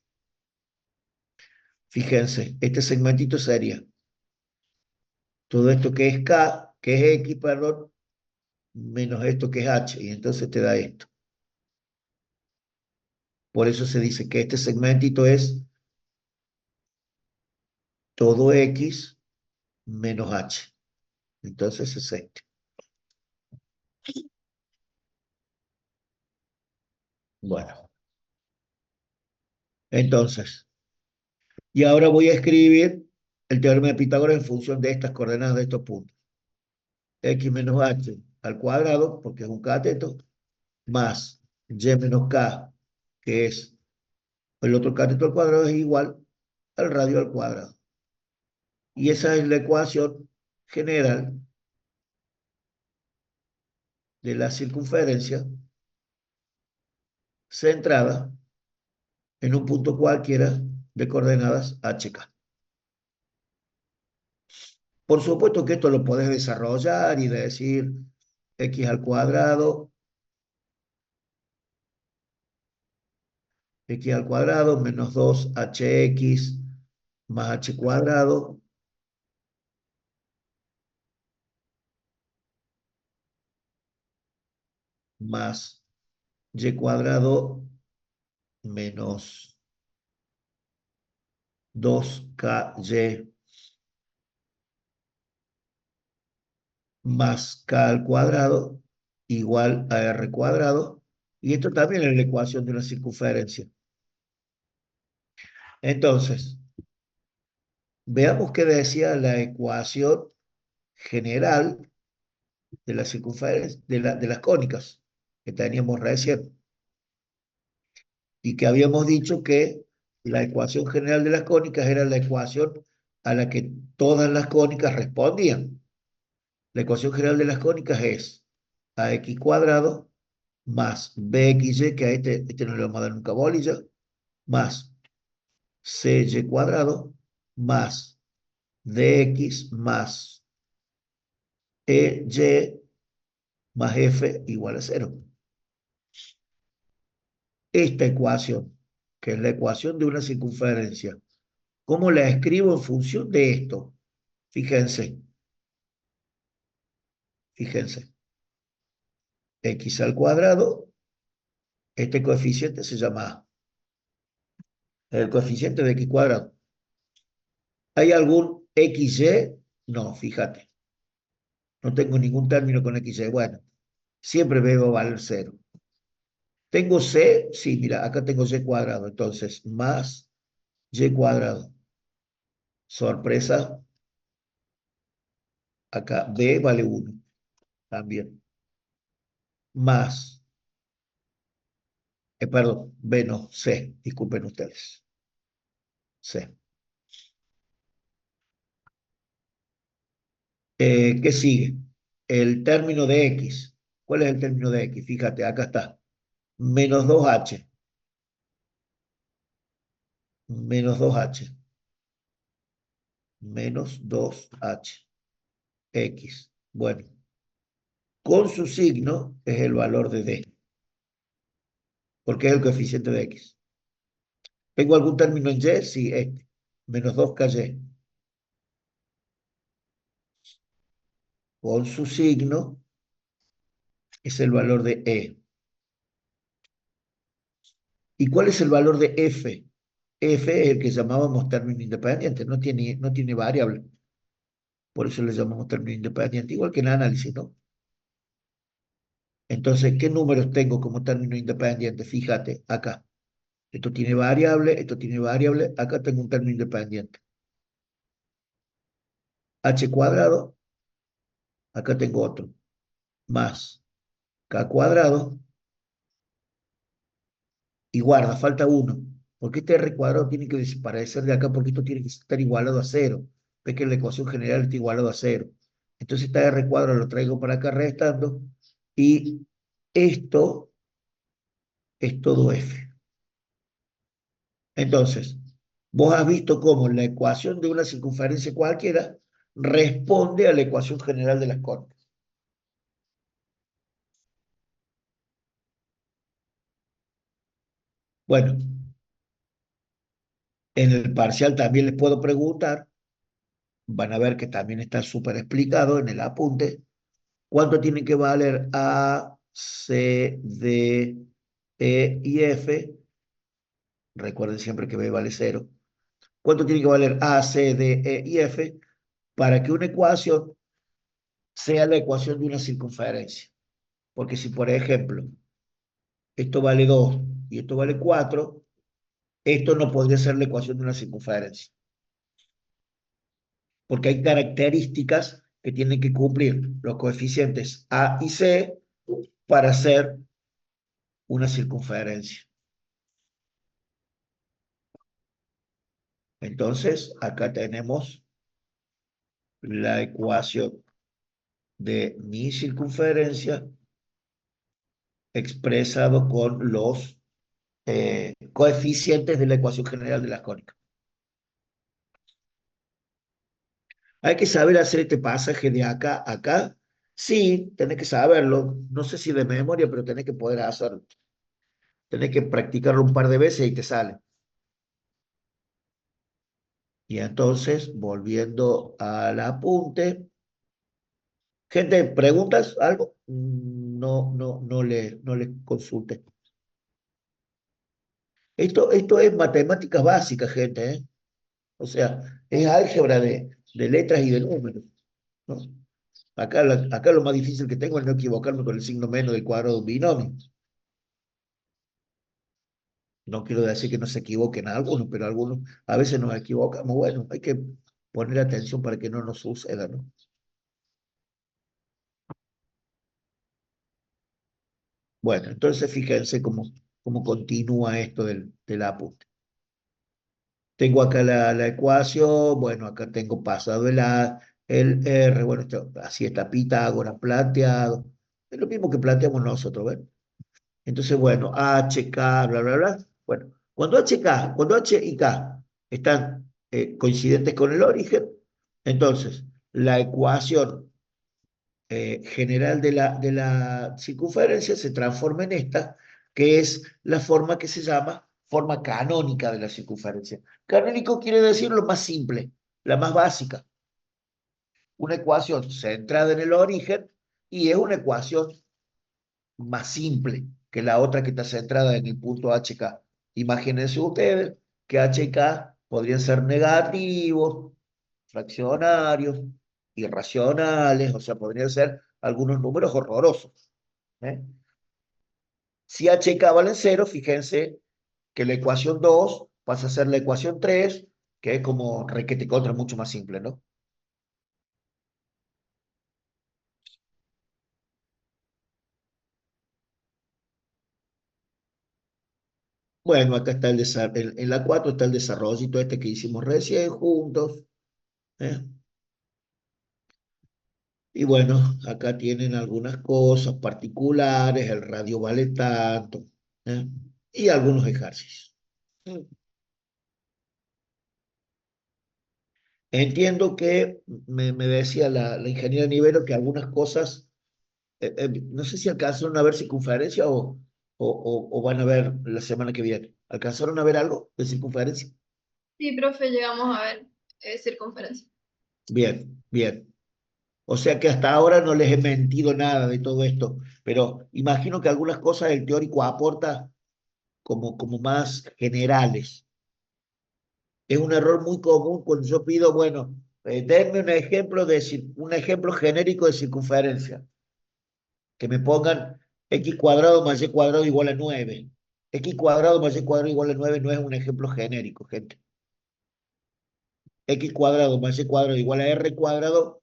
Fíjense, este segmentito sería todo esto que es K, que es X, perdón, menos esto que es H, y entonces te da esto. Por eso se dice que este segmentito es todo X menos H. Entonces es este. Bueno, entonces, y ahora voy a escribir el teorema de Pitágoras en función de estas coordenadas de estos puntos. X menos H al cuadrado, porque es un cateto, más Y menos K, que es el otro cateto al cuadrado, es igual al radio al cuadrado. Y esa es la ecuación general de la circunferencia centrada en un punto cualquiera de coordenadas HK. Por supuesto que esto lo podés desarrollar y decir x al cuadrado, menos 2hx más h cuadrado más y cuadrado menos 2ky más k al cuadrado igual a r cuadrado. Y esto también es la ecuación de una circunferencia. Entonces, veamos qué decía la ecuación general de la circunferencia, de las cónicas que teníamos recién. Y que habíamos dicho que la ecuación general de las cónicas era la ecuación a la que todas las cónicas respondían. La ecuación general de las cónicas es ax cuadrado más bxy, que a este no le vamos a dar nunca bolilla, más cy cuadrado más dx más ey más f igual a cero. Esta ecuación, que es la ecuación de una circunferencia, ¿cómo la escribo en función de esto? Fíjense, fíjense. X al cuadrado, este coeficiente se llama A, el coeficiente de X cuadrado. ¿Hay algún XY? No, fíjate, no tengo ningún término con XY. Bueno, siempre veo valer cero. ¿Tengo C? Sí, mira, acá tengo Y cuadrado, entonces más Y cuadrado. Sorpresa, acá B vale 1 también. Más, perdón, B no, C, disculpen ustedes. C. ¿Qué sigue? El término de X. ¿Cuál es el término de X? Fíjate, acá está. Menos 2h. Menos 2h. Menos 2h. X. Bueno, con su signo es el valor de D, porque es el coeficiente de X. ¿Tengo algún término en Y? Sí, este. Menos 2ky. Con su signo es el valor de E. ¿Y cuál es el valor de F? F es el que llamábamos término independiente, no tiene variable. Por eso le llamamos término independiente, igual que en análisis, ¿no? Entonces, ¿qué números tengo como término independiente? Fíjate, acá. Esto tiene variable, acá tengo un término independiente. H cuadrado, acá tengo otro, más K cuadrado, y guarda, falta uno, porque este R cuadrado tiene que desaparecer de acá, porque esto tiene que estar igualado a cero. Ves que la ecuación general está igualado a cero. Entonces, esta R cuadrado lo traigo para acá restando, y esto es todo F. Entonces, vos has visto cómo la ecuación de una circunferencia cualquiera responde a la ecuación general de las cónicas. Bueno, en el parcial también les puedo preguntar, van a ver que también está súper explicado en el apunte, cuánto tiene que valer A, C, D, E y F. Recuerden siempre que B vale cero. ¿Cuánto tiene que valer A, C, D, E y F para que una ecuación sea la ecuación de una circunferencia? Porque si, por ejemplo, esto vale 2 y esto vale 4, esto no podría ser la ecuación de una circunferencia, porque hay características que tienen que cumplir los coeficientes A y C para ser una circunferencia. Entonces, acá tenemos la ecuación de mi circunferencia expresado con los coeficientes de la ecuación general de las cónicas. Hay que saber hacer este pasaje de acá a acá. Sí, tenés que saberlo. No sé si de memoria, pero tenés que poder hacerlo. Tenés que practicarlo un par de veces y te sale. Y entonces, volviendo al apunte. Gente, ¿preguntas? ¿Algo? No le consulte. Esto es matemáticas básicas, gente, ¿eh? O sea, es álgebra de letras y de números, ¿no? Acá lo más difícil que tengo es no equivocarme con el signo menos del cuadrado de un binomio. No quiero decir que no se equivoquen algunos, pero algunos a veces nos equivocamos. Bueno, hay que poner atención para que no nos suceda, ¿no? Bueno, entonces fíjense cómo continúa esto del apunte. Tengo acá la ecuación, bueno, acá tengo pasado el R, bueno, así está Pitágoras planteado. Es lo mismo que planteamos nosotros, ¿ven? Entonces, bueno, H, K, bla, bla, bla. Bueno, cuando H y K están coincidentes con el origen, entonces la ecuación general de la circunferencia se transforma en esta, que es la forma que se llama forma canónica de la circunferencia. Canónico quiere decir lo más simple, la más básica. Una ecuación centrada en el origen y es una ecuación más simple que la otra que está centrada en el punto HK. Imagínense ustedes que HK podrían ser negativos, fraccionarios, irracionales, o sea, podrían ser algunos números horrorosos, ¿eh? Si HK vale cero, fíjense que la ecuación 2 pasa a ser la ecuación 3, que es como requete contra mucho más simple, ¿no? Bueno, acá está en la 4 está el desarrollito este que hicimos recién juntos, ¿eh? Y bueno, acá tienen algunas cosas particulares, el radio vale tanto, ¿eh? Y algunos ejercicios. Mm. Entiendo que me decía la ingeniera Nivero que algunas cosas, no sé si alcanzaron a ver circunferencia o van a ver la semana que viene. ¿Alcanzaron a ver algo de circunferencia? Sí, profe, llegamos a ver circunferencia. Bien, bien. O sea que hasta ahora no les he mentido nada de todo esto, pero imagino que algunas cosas el teórico aporta como más generales. Es un error muy común cuando yo pido, bueno, denme un ejemplo genérico de circunferencia, que me pongan x cuadrado más y cuadrado igual a 9. X cuadrado más y cuadrado igual a 9 no es un ejemplo genérico, gente. X cuadrado más y cuadrado igual a r cuadrado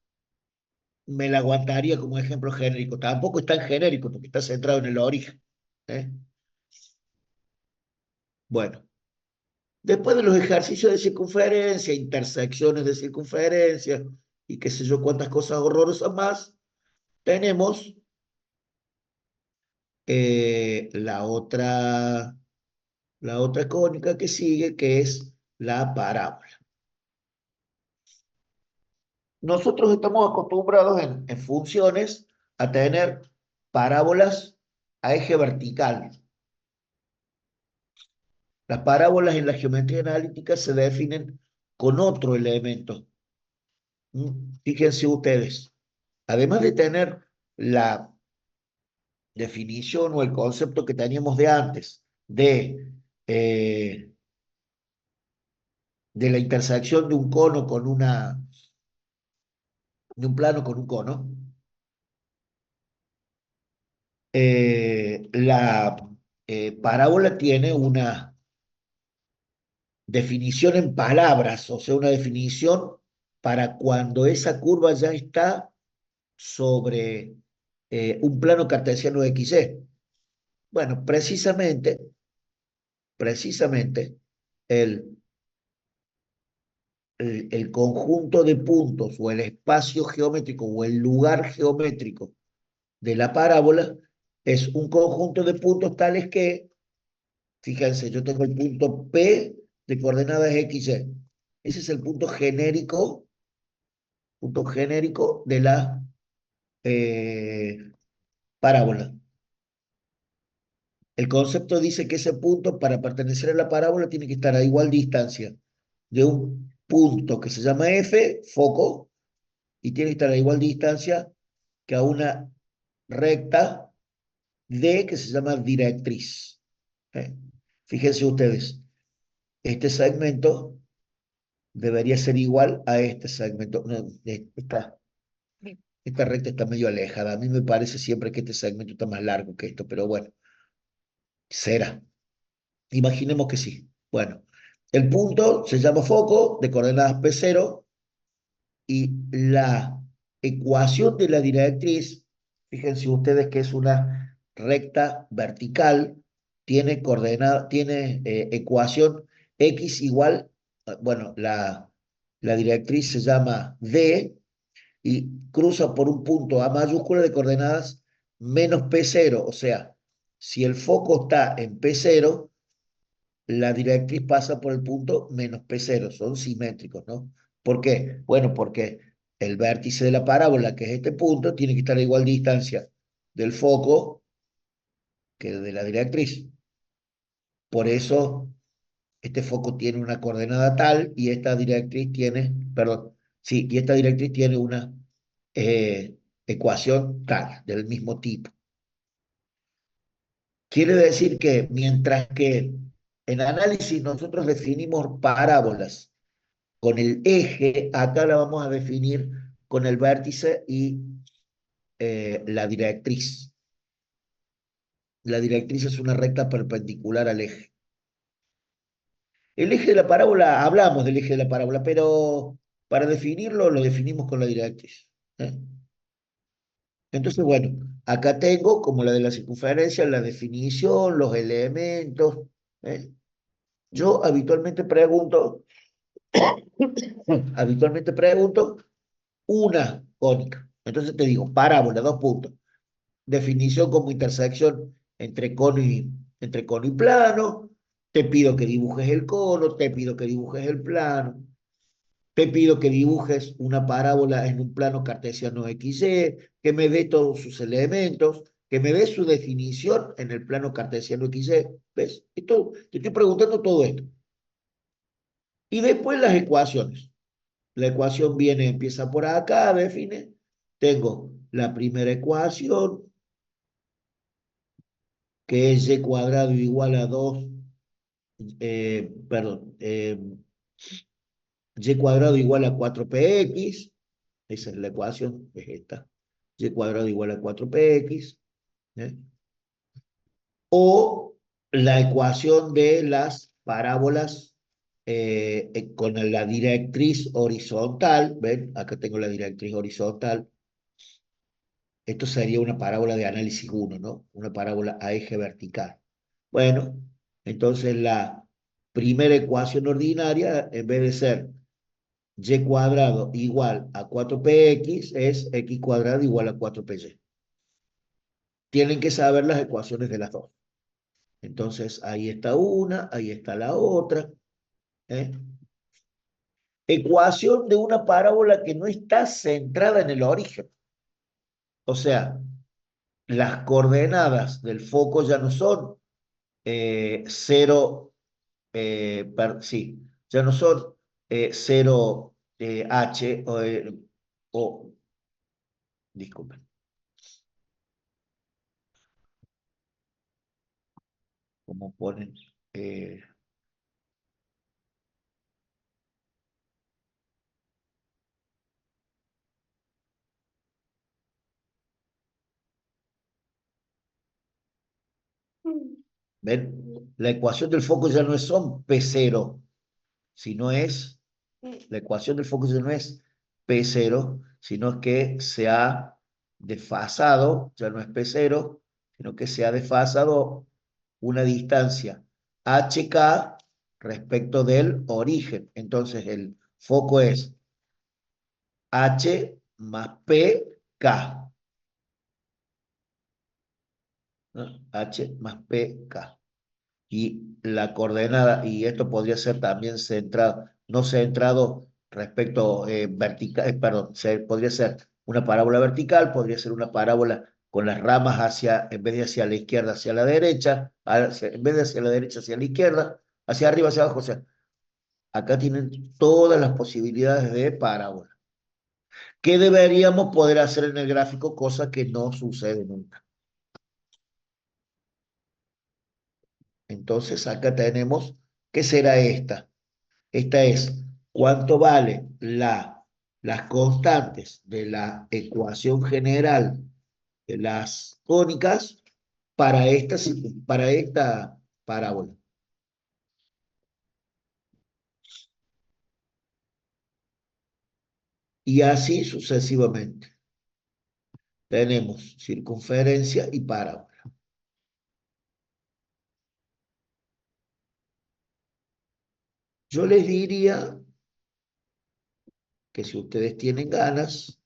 me la aguantaría como ejemplo genérico. Tampoco es tan genérico porque está centrado en el origen, ¿eh? Bueno, después de los ejercicios de circunferencia, intersecciones de circunferencia y qué sé yo cuántas cosas horrorosas más, tenemos la otra cónica que sigue, que es la parábola. Nosotros estamos acostumbrados en funciones a tener parábolas a eje vertical. Las parábolas en la geometría analítica se definen con otro elemento. Fíjense ustedes, además de tener la definición o el concepto que teníamos de antes eh, de la intersección de un cono de un plano con un cono, la parábola tiene una definición en palabras, o sea, una definición para cuando esa curva ya está sobre un plano cartesiano XY. Bueno, precisamente el, el conjunto de puntos o el espacio geométrico o el lugar geométrico de la parábola es un conjunto de puntos tales que, fíjense, yo tengo el punto P de coordenadas XY. Ese es el punto genérico punto genérico de la eh, parábola. El concepto dice que ese punto, para pertenecer a la parábola, tiene que estar a igual distancia de un punto que se llama F, foco, y tiene que estar a igual distancia que a una recta D que se llama directriz. ¿Eh? Fíjense ustedes, este segmento debería ser igual a este segmento. No, esta recta está medio alejada. A mí me parece siempre que este segmento está más largo que esto, pero bueno, será. Imaginemos que sí. Bueno, el punto se llama foco de coordenadas P0 y la ecuación de la directriz, fíjense ustedes que es una recta vertical, tiene coordenada, tiene ecuación x igual, bueno, la directriz se llama D y cruza por un punto A mayúscula de coordenadas menos P0, o sea, si el foco está en P0, la directriz pasa por el punto menos P0, son simétricos, ¿no? ¿Por qué? Bueno, porque el vértice de la parábola, que es este punto, tiene que estar a igual distancia del foco que de la directriz. Por eso, este foco tiene una coordenada tal y esta directriz tiene, perdón, sí, y esta directriz tiene una ecuación tal, del mismo tipo. Quiere decir que mientras que en análisis nosotros definimos parábolas con el eje, acá la vamos a definir con el vértice y la directriz. La directriz es una recta perpendicular al eje. El eje de la parábola, hablamos del eje de la parábola, pero para definirlo lo definimos con la directriz. ¿Eh? Entonces, bueno, acá tengo, como la de la circunferencia, la definición, los elementos. ¿Eh? Yo habitualmente pregunto una cónica. Entonces te digo, parábola, dos puntos. Definición como intersección entre cono y plano. Te pido que dibujes el cono, te pido que dibujes el plano, te pido que dibujes una parábola en un plano cartesiano XY, que me dé todos sus elementos, que me dé su definición en el plano cartesiano XY. ¿Ves? Te estoy preguntando todo esto. Y después las ecuaciones. La ecuación empieza por acá, define. Tengo la primera ecuación, que es y cuadrado igual a 2, perdón, y cuadrado igual a 4px, esa es la ecuación, es esta, y cuadrado igual a 4px, ¿eh? O la ecuación de las parábolas con la directriz horizontal, ¿ven? Acá tengo la directriz horizontal. Esto sería una parábola de análisis 1, ¿no? Una parábola a eje vertical. Bueno, entonces la primera ecuación ordinaria, en vez de ser y cuadrado igual a 4px, es x cuadrado igual a 4py. Tienen que saber las ecuaciones de las dos. Entonces, ahí está una, ahí está la otra. ¿Eh? Ecuación de una parábola que no está centrada en el origen. O sea, las coordenadas del foco ya no son 0, sí, ya no son 0 H o, disculpen, como ponen, eh, ¿ven? La ecuación del foco ya no son P0, sino es, la ecuación del foco ya no es P0, sino que se ha desfasado, ya no es P0, sino que se ha desfasado una distancia HK respecto del origen. Entonces el foco es H más PK, ¿no? H más PK. Y la coordenada, y esto podría ser también centrado, no centrado respecto vertical, perdón, podría ser una parábola vertical, podría ser una parábola con las ramas hacia, en vez de hacia la izquierda, hacia la derecha, en vez de hacia la derecha, hacia la izquierda, hacia arriba, hacia abajo, o sea, acá tienen todas las posibilidades de parábola. ¿Qué deberíamos poder hacer en el gráfico? Cosa que no sucede nunca. Entonces acá tenemos, ¿qué será esta? Esta es cuánto vale las constantes de la ecuación general de las cónicas para esta parábola. Y así sucesivamente. Tenemos circunferencia y parábola. Yo les diría que si ustedes tienen ganas,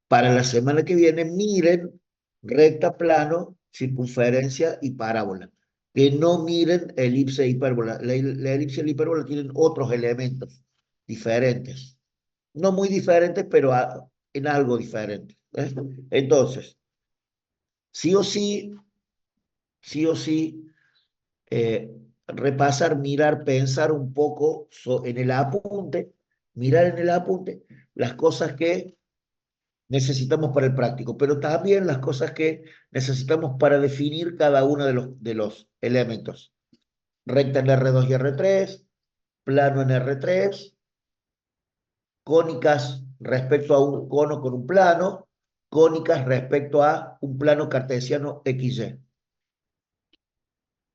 para la semana que viene miren recta, plano, circunferencia y parábola. Que no miren elipse e hipérbola. La elipse y la hipérbola tienen otros elementos diferentes. No muy diferentes, pero en algo diferente. ¿Eh? Entonces, sí o sí, sí o sí, repasar, mirar, pensar un poco en el apunte, mirar en el apunte las cosas que necesitamos para el práctico, pero también las cosas que necesitamos para definir cada uno de los elementos. Recta en R2 y R3, plano en R3, cónicas respecto a un cono con un plano, cónicas respecto a un plano cartesiano XY.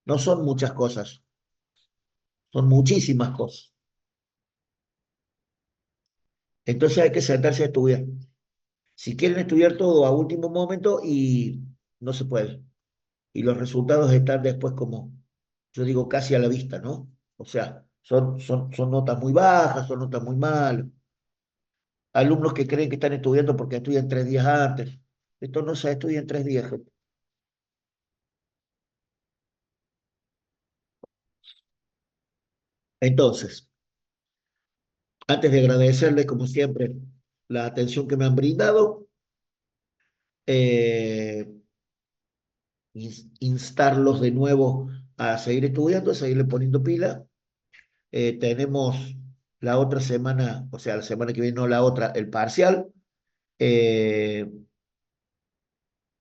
No son muchas cosas, son muchísimas cosas. Entonces hay que sentarse a estudiar. Si quieren estudiar todo a último momento y no se puede. Y los resultados están después como, yo digo, casi a la vista, ¿no? O sea, son notas muy bajas, son notas muy malas. Alumnos que creen que están estudiando porque estudian 3 días antes. Esto no se estudia en 3 días, gente. Entonces, antes de agradecerles, como siempre, la atención que me han brindado, eh, instarlos de nuevo a seguir estudiando, a seguirle poniendo pila. Tenemos la otra semana, o sea, la semana que viene, no la otra, el parcial. eh,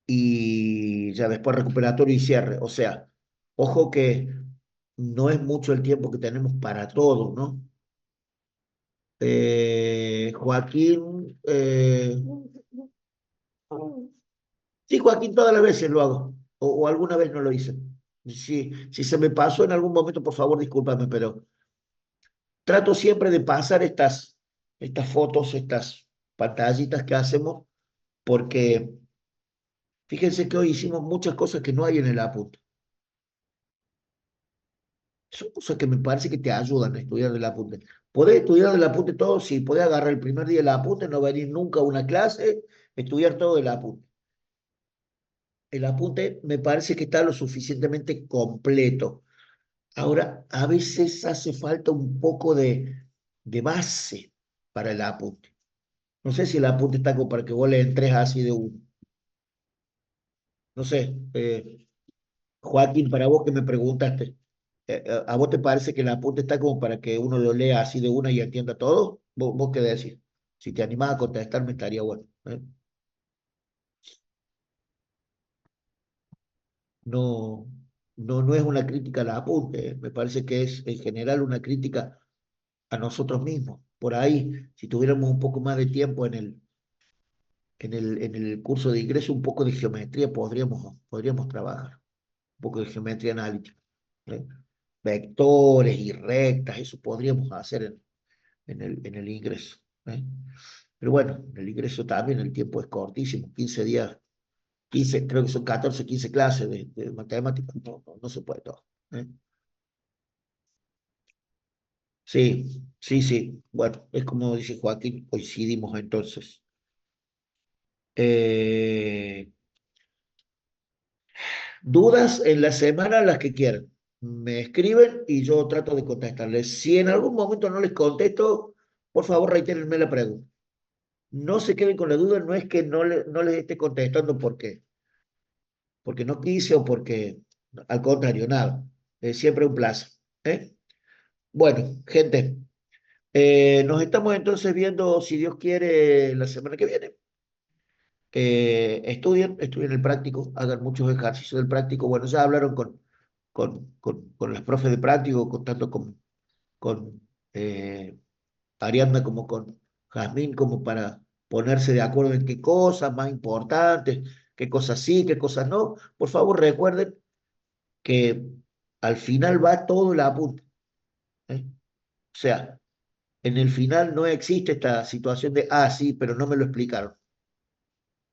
y ya después recuperatorio y cierre. O sea, ojo que no es mucho el tiempo que tenemos para todo, ¿no? Joaquín, sí, Joaquín, todas las veces lo hago, o alguna vez no lo hice. Si se me pasó en algún momento, por favor, discúlpame, pero trato siempre de pasar estas fotos, estas pantallitas que hacemos, porque fíjense que hoy hicimos muchas cosas que no hay en el apunte. Son cosas que me parece que te ayudan a estudiar del apunte. Podés estudiar del apunte todo, sí, podés agarrar el primer día del apunte, no venir nunca a una clase, estudiar todo del apunte. El apunte me parece que está lo suficientemente completo. Ahora, a veces hace falta un poco de base para el apunte. No sé si el apunte está como para que vos le entres así de uno. No sé, Joaquín, para vos que me preguntaste, ¿a vos te parece que el apunte está como para que uno lo lea así de una y entienda todo? ¿Vos qué decís? Si te animás a contestarme estaría bueno. ¿Eh? No, no es una crítica al apunte, me parece que es en general una crítica a nosotros mismos. Por ahí, si tuviéramos un poco más de tiempo en el curso de ingreso, un poco de geometría podríamos trabajar, un poco de geometría analítica. ¿Eh? Vectores y rectas, eso podríamos hacer en el ingreso. ¿Eh? Pero bueno, en el ingreso también el tiempo es cortísimo, 15 días, 15 creo que son 14 15 clases de matemáticas, no se puede todo. ¿Eh? Sí, sí, sí. Bueno, es como dice Joaquín, coincidimos entonces. Eh, Dudas en la semana, las que quieran. Me escriben y yo trato de contestarles. Si en algún momento no les contesto, Por favor, reitérenme la pregunta. No se queden con la duda, no es que no les esté contestando porque no quise o porque, al contrario, nada. Es siempre un placer. ¿Eh? Bueno, gente, nos estamos entonces viendo, si Dios quiere, la semana que viene. Estudien el práctico, hagan muchos ejercicios del práctico. Bueno, ya hablaron con las profes de práctico, con tanto con Ariadna como con Jazmín, como para ponerse de acuerdo en qué cosas más importantes, qué cosas sí, qué cosas no. Por favor, recuerden que al final va todo el apunte. ¿Eh? O sea, en el final no existe esta situación de, ah, sí, pero no me lo explicaron.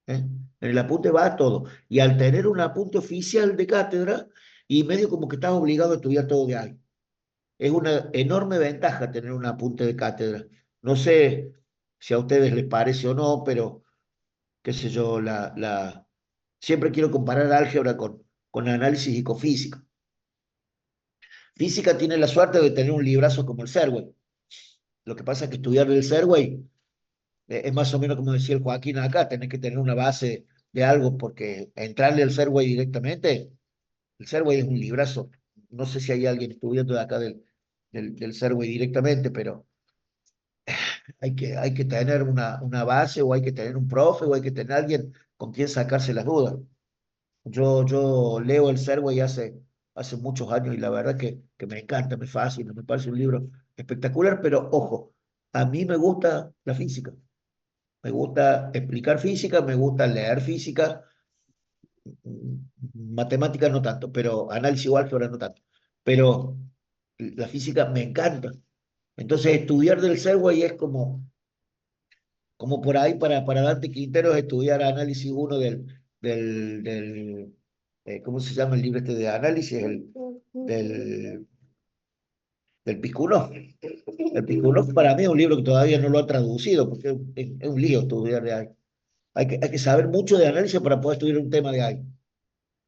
¿Eh? En el apunte va todo. Y al tener un apunte oficial de cátedra, y medio como que estás obligado a estudiar todo de ahí. Es una enorme ventaja tener un apunte de cátedra. No sé si a ustedes les parece o no, pero qué sé yo, siempre quiero comparar álgebra con análisis y con física. Física tiene la suerte de tener un librazo como el Serway. Lo que pasa es que estudiar el Serway es más o menos como decía el Joaquín acá, tenés que tener una base de algo, porque entrarle al Serway directamente, el Serway es un librazo. No sé si hay alguien estudiando de acá del Serway directamente, pero hay que tener una base, o hay que tener un profe, o hay que tener alguien con quien sacarse las dudas. Yo leo el Serway hace muchos años y la verdad que me encanta, me fascina, me parece un libro espectacular, pero ojo, a mí me gusta la física, me gusta explicar física, me gusta leer física, matemática no tanto, pero análisis igual que ahora no tanto, pero la física me encanta. Entonces estudiar del Serway es como por ahí para Dante Quintero estudiar análisis uno ¿cómo se llama el libro este de análisis? Del Picunov. El Picunov para mí es un libro que todavía no lo ha traducido, porque es un lío estudiar de ahí. Hay que saber mucho de análisis para poder estudiar un tema de ahí.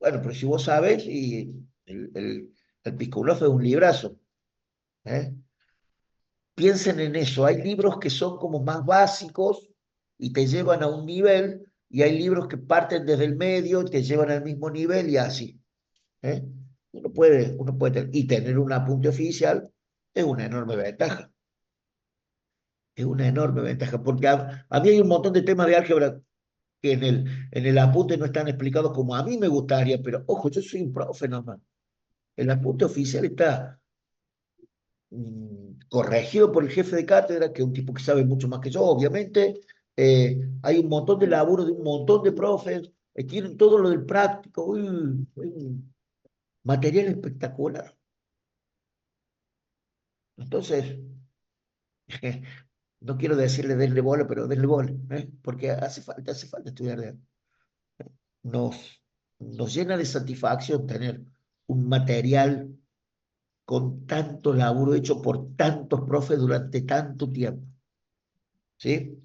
Bueno, pero si vos sabes, y el Picunov es un librazo. ¿Eh? Piensen en eso. Hay libros que son como más básicos y te llevan a un nivel, y hay libros que parten desde el medio y te llevan al mismo nivel y así. ¿Eh? Uno puede tener un apunte oficial, es una enorme ventaja. Es una enorme ventaja, porque a mí hay un montón de temas de álgebra que en el apunte no están explicados como a mí me gustaría, pero ojo, yo soy un profe nomás. El apunte oficial está corregido por el jefe de cátedra, que es un tipo que sabe mucho más que yo, obviamente. Hay un montón de laburo de un montón de profes, tienen todo lo del práctico, material espectacular. Entonces, no quiero decirle denle bola, pero denle bola, porque hace falta estudiar de nos llena de satisfacción tener un material con tanto laburo hecho por tantos profes durante tanto tiempo, ¿sí?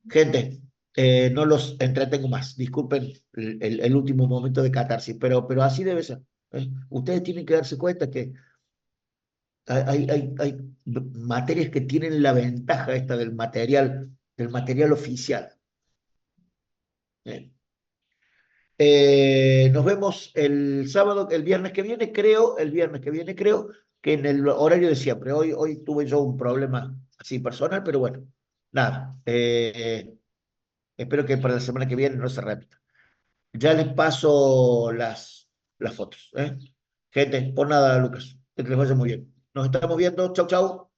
Gente, no los entretengo más. Disculpen el último momento de catarsis, pero así debe ser. Ustedes tienen que darse cuenta que hay materias que tienen la ventaja esta del material oficial. ¿Eh? Nos vemos el sábado, el viernes que viene creo, que en el horario de siempre. Hoy tuve yo un problema así personal, pero bueno, nada. Espero que para la semana que viene no se repita. Ya les paso las fotos. Gente, por nada, Lucas. Que les vaya muy bien. Nos estamos viendo. Chau, chau.